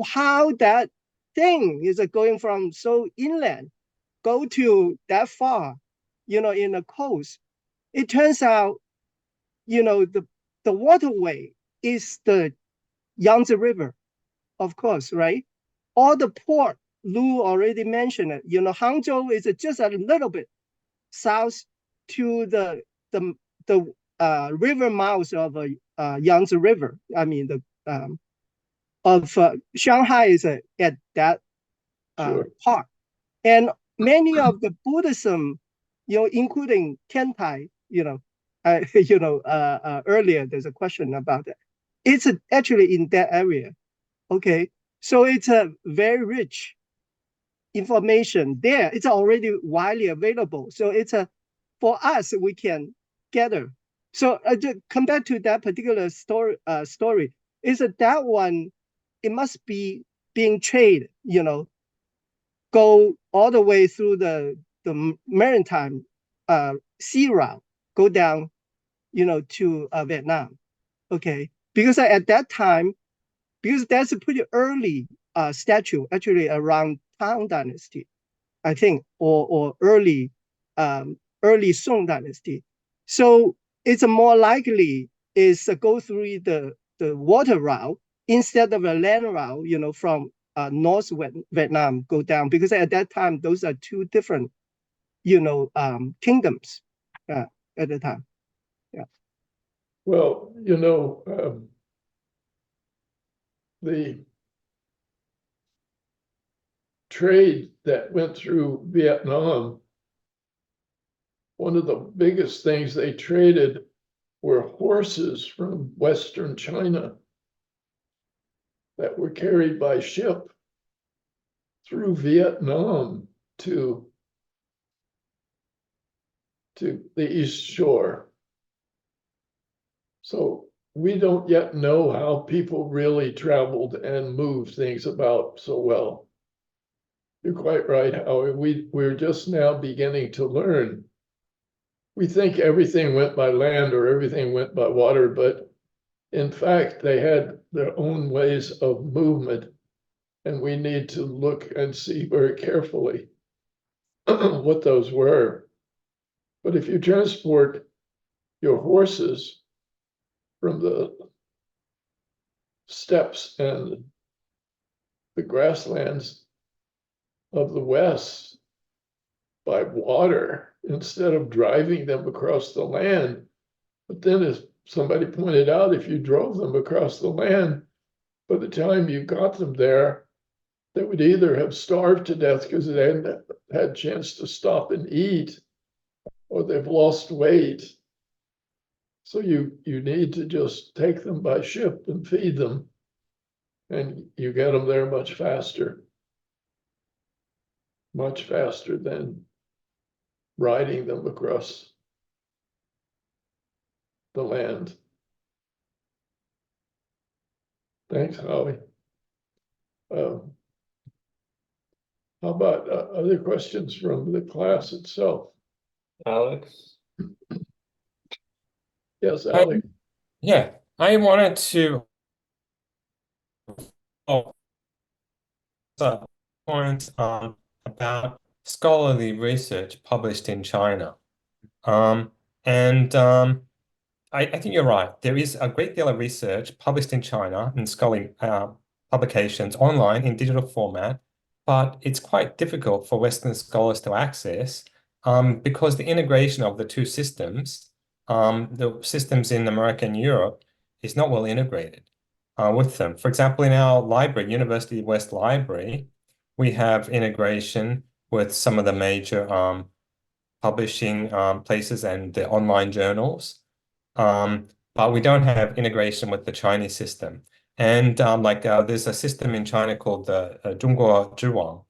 how that thing is going from so inland, go to that far, in the coast. It turns out, the waterway is the Yangtze River, of course, right? All the port, Lu already mentioned it. Hangzhou is just a little bit south to the river mouth of Yangtze River. I mean, of Shanghai is at that Sure. part. And many of the Buddhism, including Tiantai, earlier there's a question about it. It's actually in that area. Okay, so it's a very rich information there. It's already widely available. So it's for us, we can gather. So to come back to that particular story, is that one, it must be being traded, go all the way through the maritime sea route, go down, to Vietnam. Okay, because at that time, because that's a pretty early statue, actually around Tang Dynasty, I think, or early Song Dynasty. So it's more likely is go through the water route instead of a land route, from North Vietnam go down, because at that time those are two different, kingdoms at the time. Yeah. Well, the trade that went through Vietnam, one of the biggest things they traded were horses from Western China that were carried by ship through Vietnam to the East Shore. So we don't yet know how people really traveled and moved things about so well. You're quite right, Howie. We're just now beginning to learn. We think everything went by land or everything went by water, but in fact, they had their own ways of movement, and we need to look and see very carefully what those were. But if you transport your horses from the steppes and the grasslands of the West by water instead of driving them across the land, but then as somebody pointed out, if you drove them across the land, by the time you got them there, they would either have starved to death because they hadn't had a chance to stop and eat, or they've lost weight. So you need to just take them by ship and feed them, and you get them there much faster than riding them across the land. Thanks, Howie. How about other questions from the class itself? Alex? Yes, Alex. Yeah, I wanted to point about scholarly research published in China. I think you're right. There is a great deal of research published in China in scholarly publications online in digital format, but it's quite difficult for Western scholars to access because the integration of the two systems, the systems in America and Europe, is not well integrated with them. For example, in our library, University West Library, we have integration with some of the major publishing places and the online journals. But we don't have integration with the Chinese system. And there's a system in China called the Zhongguo Zhiwang,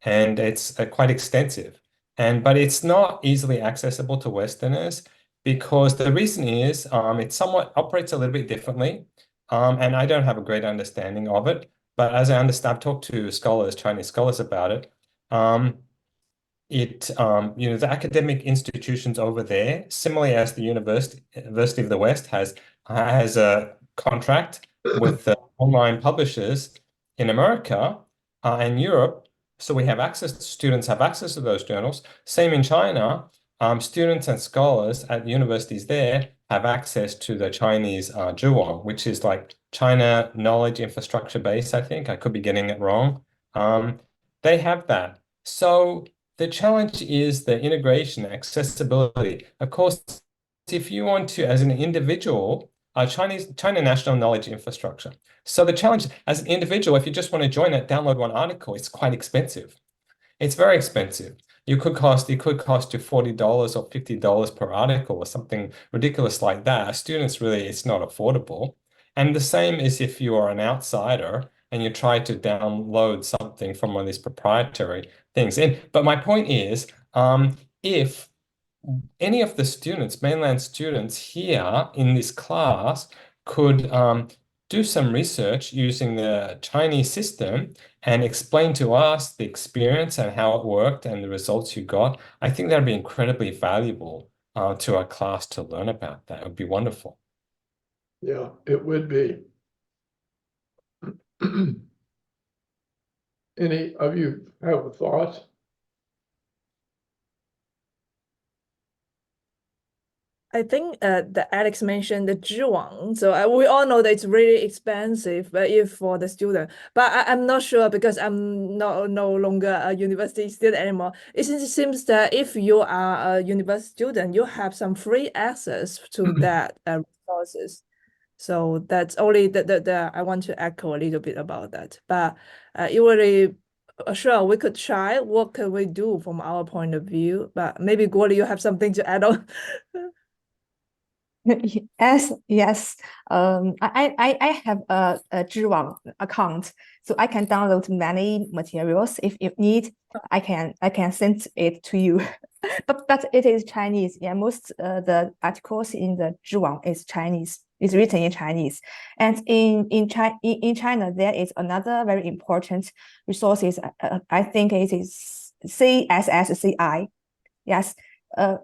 and it's quite extensive. But it's not easily accessible to Westerners because the reason is it somewhat operates a little bit differently. And I don't have a great understanding of it. But as I understand, I've talked to scholars, Chinese scholars about it. The academic institutions over there, similarly as the University of the West has a contract with the online publishers in America and Europe. So we have students have access to those journals. Same in China. Students and scholars at universities there have access to the Chinese Zhiwang, which is like China Knowledge Infrastructure Base, I think. I could be getting it wrong. They have that. So the challenge is the integration, accessibility. Of course, if you want to, as an individual, China National Knowledge Infrastructure. So the challenge as an individual, if you just want to join it, download one article, it's quite expensive. It's very expensive. It could cost you $40 or $50 per article or something ridiculous like that. Students really, it's not affordable. And the same is if you are an outsider and you try to download something from one of these proprietary things. But my point is, if any of the students, mainland students here in this class could do some research using the Chinese system and explain to us the experience and how it worked and the results you got, I think that'd be incredibly valuable to our class to learn about that. It would be wonderful. Yeah, it would be. Any of you have a thought? I think that Alex mentioned the zhiwang. So we all know that it's really expensive, but if for the student. But I'm not sure because I'm no longer a university student anymore. It seems that if you are a university student, you have some free access to that resources. So that's only the I want to echo a little bit about that. But it really sure we could try. What could we do from our point of view? But maybe Guoli, you have something to add on. Yes. I have a Zhiwang account, so I can download many materials. If you need, I can send it to you. But it is Chinese. Yeah, most the articles in the Zhiwang is Chinese. It's written in Chinese. And in China, there is another very important resources. I think it is CSSCI. Yes.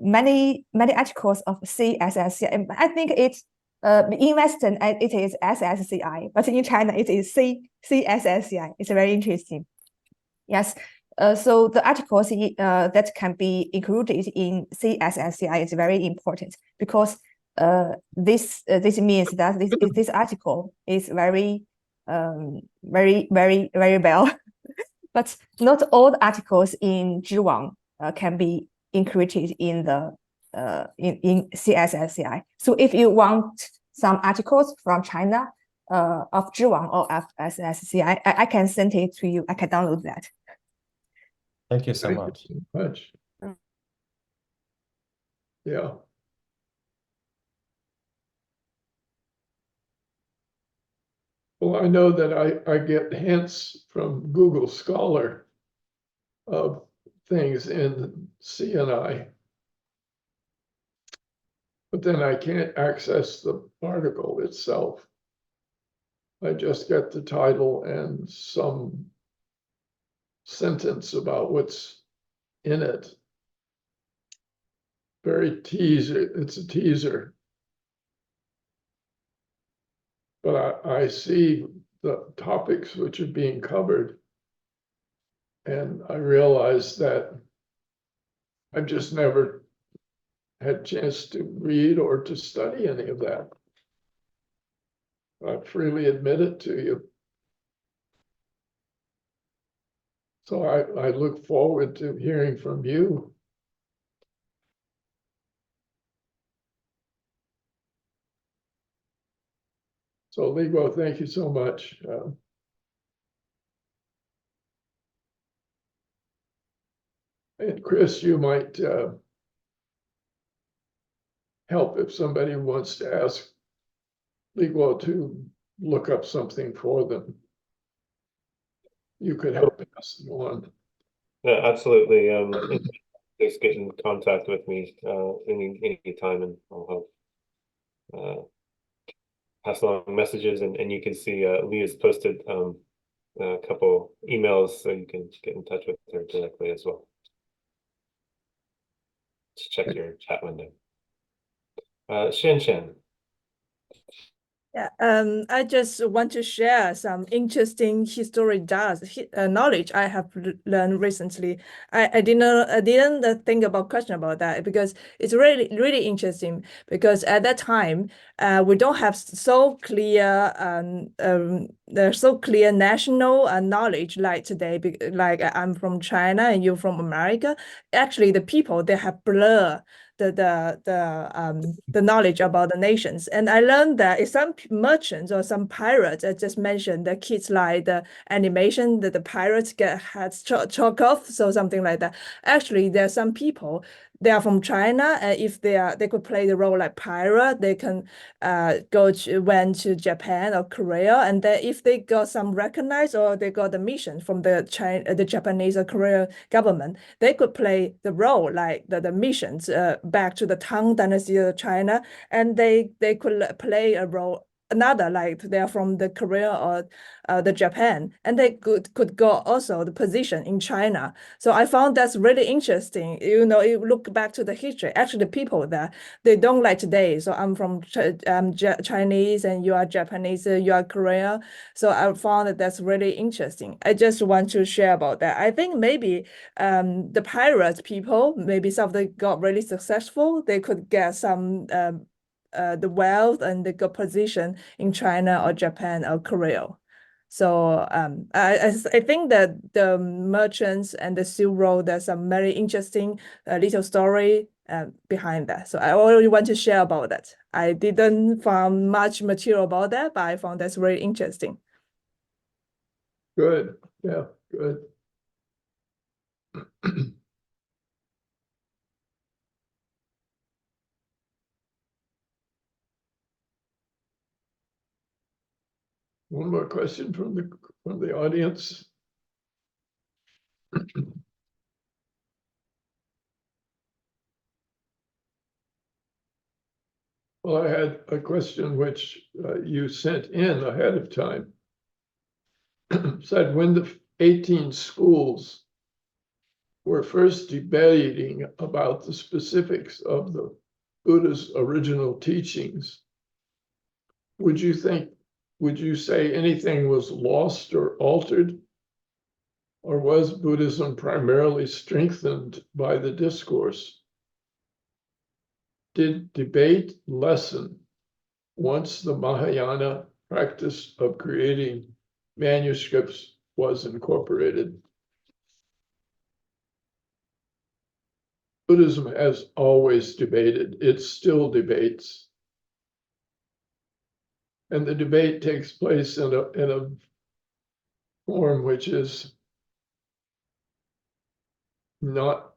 Many articles of CSSCI. I think it's in Western it is SSCI, but in China it is CSSCI. It's very interesting. Yes. So the articles that can be included in CSSCI is very important because this means that this article is very well. But not all the articles in Zhiwang can be included in the in CSSCI. So if you want some articles from China of Zhiwang or of SSCI, I can send it to you. I can download that. Thank you so Thank much. you so much. Yeah. Well, I know that I get hints from Google Scholar of things in CNI, but then I can't access the article itself. I just get the title and some sentence about what's in it. Very teaser, it's a teaser. But I see the topics which are being covered. And I realize that I've just never had a chance to read or to study any of that. I freely admit it to you. So I look forward to hearing from you. So Ligo, thank you so much. And Chris, you might help if somebody wants to ask Ligo to look up something for them. You could help pass them on. Yeah, absolutely. Just get in contact with me any time, and I'll help pass along messages. And you can see Leah's posted a couple emails, so you can get in touch with her directly as well. Just check your chat window. Shen. Yeah, I just want to share some interesting knowledge I have learned recently. I didn't think about question about that because it's really interesting because at that time we don't have so clear there's so clear national knowledge like today. Like I'm from China and you're from America. Actually, the people they have blur the knowledge about the nations. And I learned that if some merchants or some pirates, I just mentioned the kids like the animation that the pirates get heads chopped off, so something like that. Actually, there are some people, they are from China, and if they could play the role like pirate, they can went to Japan or Korea, and then if they got some recognized or they got the mission from the Japanese or Korean government, they could play the role like the missions back to the Tang Dynasty of China, and they could play a role another like they're from the Korea or the Japan, and they could go also the position in China. So I found that's really interesting. You know, you look back to the history. Actually, the people there, they don't like today. So I'm from Chinese, and you are Japanese, you are Korea. So I found that that's really interesting. I just want to share about that. I think maybe the pirate people, maybe some of them got really successful. They could get some the wealth and the good position in China or Japan or Korea. So I think that the merchants and the Silk Road, there's some very interesting little story behind that. So I already want to share about that. I didn't find much material about that, but I found that's very interesting. Good. Yeah, good. One more question from the audience. Well, I had a question which you sent in ahead of time. Said when the 18 schools were first debating about the specifics of the Buddha's original teachings, would you say anything was lost or altered? Or was Buddhism primarily strengthened by the discourse? Did debate lessen once the Mahayana practice of creating manuscripts was incorporated? Buddhism has always debated. It still debates. And the debate takes place in a form which is not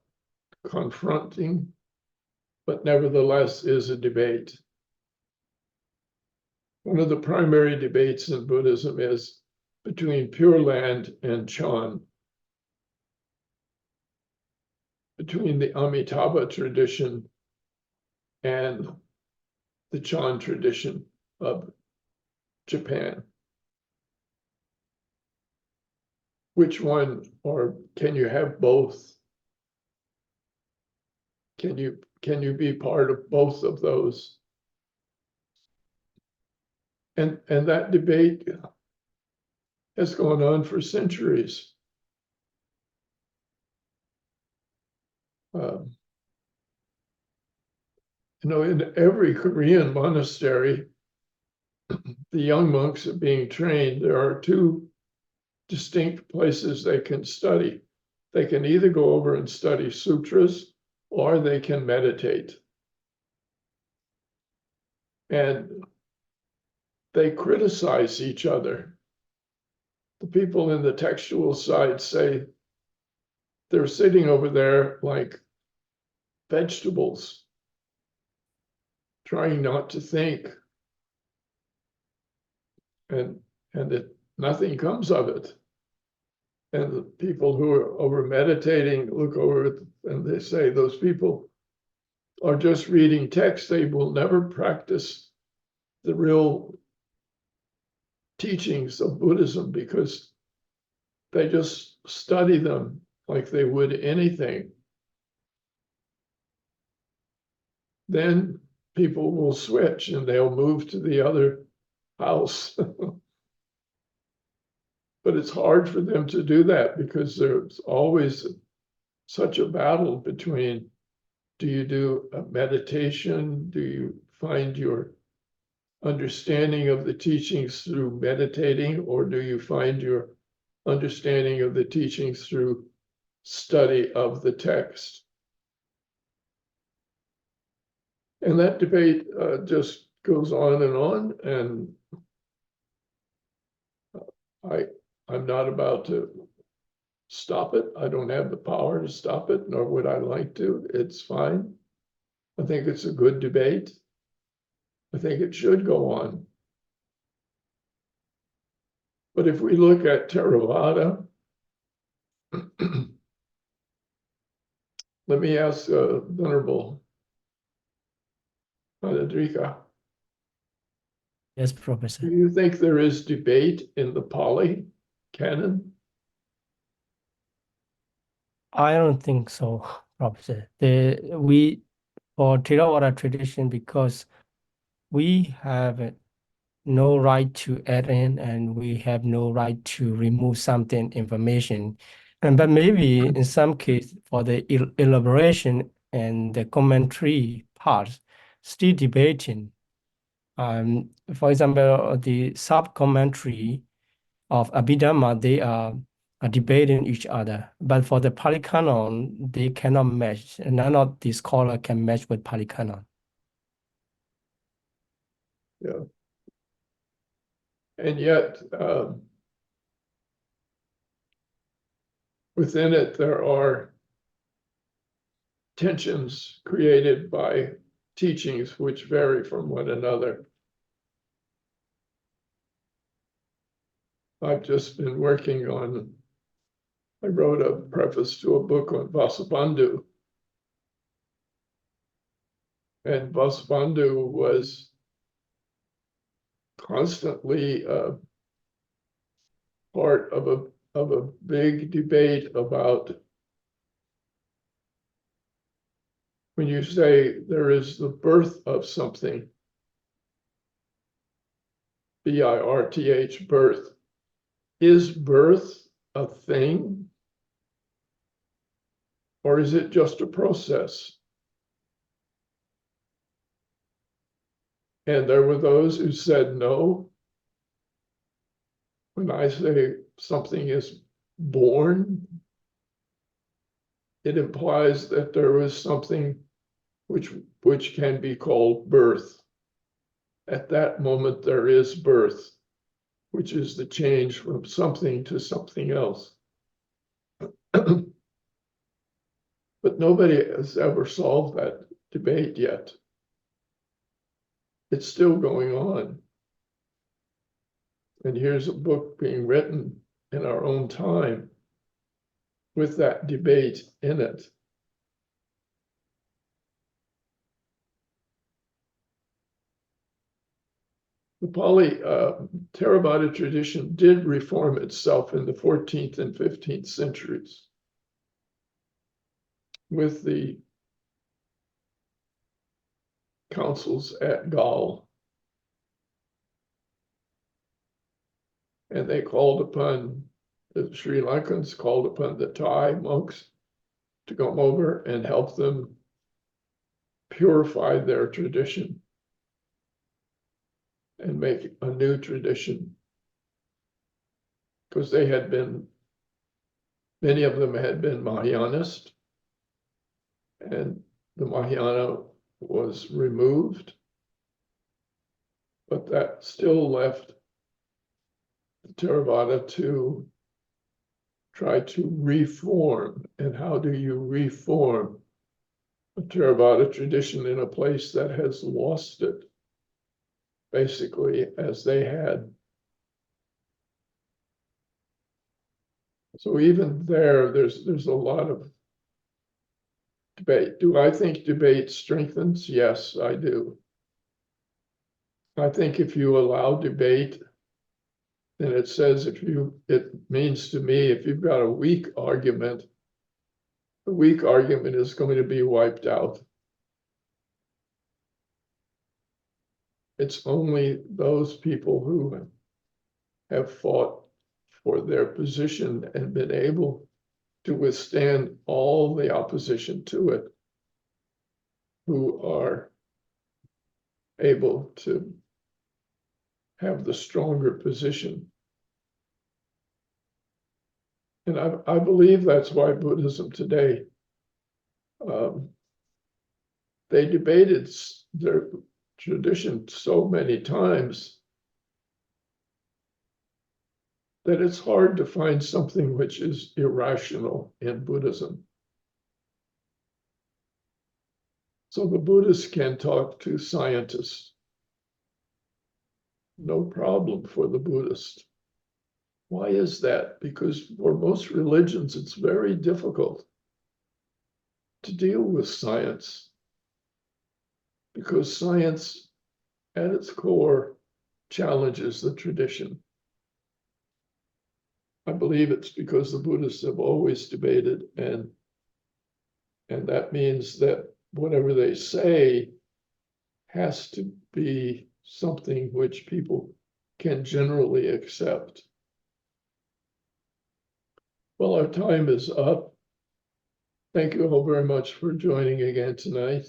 confronting, but nevertheless is a debate. One of the primary debates in Buddhism is between Pure Land and Chan, between the Amitabha tradition and the Chan tradition of Japan. Which one, or can you have both? Can you be part of both of those? And that debate has gone on for centuries. You know, in every Korean monastery, the young monks are being trained. There are two distinct places they can study. They can either go over and study sutras, or they can meditate. And they criticize each other. The people in the textual side say they're sitting over there like vegetables, trying not to think, and nothing comes of it. And the people who are over meditating look over it and they say those people are just reading text. They will never practice the real teachings of Buddhism because they just study them like they would anything. Then people will switch and they'll move to the other house. But it's hard for them to do that because there's always such a battle between, do you do a meditation? Do you find your understanding of the teachings through meditating, or do you find your understanding of the teachings through study of the text? And that debate just goes on, and I'm not about to stop it. I don't have the power to stop it, nor would I like to. It's fine. I think it's a good debate. I think it should go on. But if we look at Theravada, let me ask Venerable Anadrika, Yes, do Professor. you think there is debate in the Pali canon? I don't think so, Professor. For Theravada tradition, because we have no right to add in and we have no right to remove something information. But maybe in some case for the elaboration and the commentary part, still debating. For example, the sub-commentary of Abhidhamma, they are debating each other. But for the Pali Canon, they cannot match. None of the scholar can match with Pali Canon. Yeah. And yet, within it, there are tensions created by teachings which vary from one another. I've just been working on, I wrote a preface to a book on Vasubandhu. And Vasubandhu was constantly part of a big debate about when you say there is the birth of something, birth, birth. Is birth a thing? Or is it just a process? And there were those who said no. When I say something is born, it implies that there was something which can be called birth. At that moment, there is birth, which is the change from something to something else. But nobody has ever solved that debate yet. It's still going on. And here's a book being written in our own time with that debate in it. The Pali Theravada tradition did reform itself in the 14th and 15th centuries with the councils at Gaul. And they called upon, the Sri Lankans called upon the Thai monks to come over and help them purify their tradition and make a new tradition. Because they had been, many of them had been Mahayanist, and the Mahayana was removed, but that still left the Theravada to try to reform. And how do you reform a Theravada tradition in a place that has lost it, basically, as they had? So even there's a lot of debate. Do I think debate strengthens? Yes, I do. I think if you allow debate, then it says it means to me, if you've got a weak argument, the weak argument is going to be wiped out. It's only those people who have fought for their position and been able to withstand all the opposition to it who are able to have the stronger position. And I believe that's why Buddhism today they debated their tradition so many times that it's hard to find something which is irrational in Buddhism. So the Buddhists can talk to scientists. No problem for the Buddhist. Why is that? Because for most religions, it's very difficult to deal with science, because science at its core challenges the tradition. I believe it's because the Buddhists have always debated, and that means that whatever they say has to be something which people can generally accept. Well, our time is up. Thank you all very much for joining again tonight.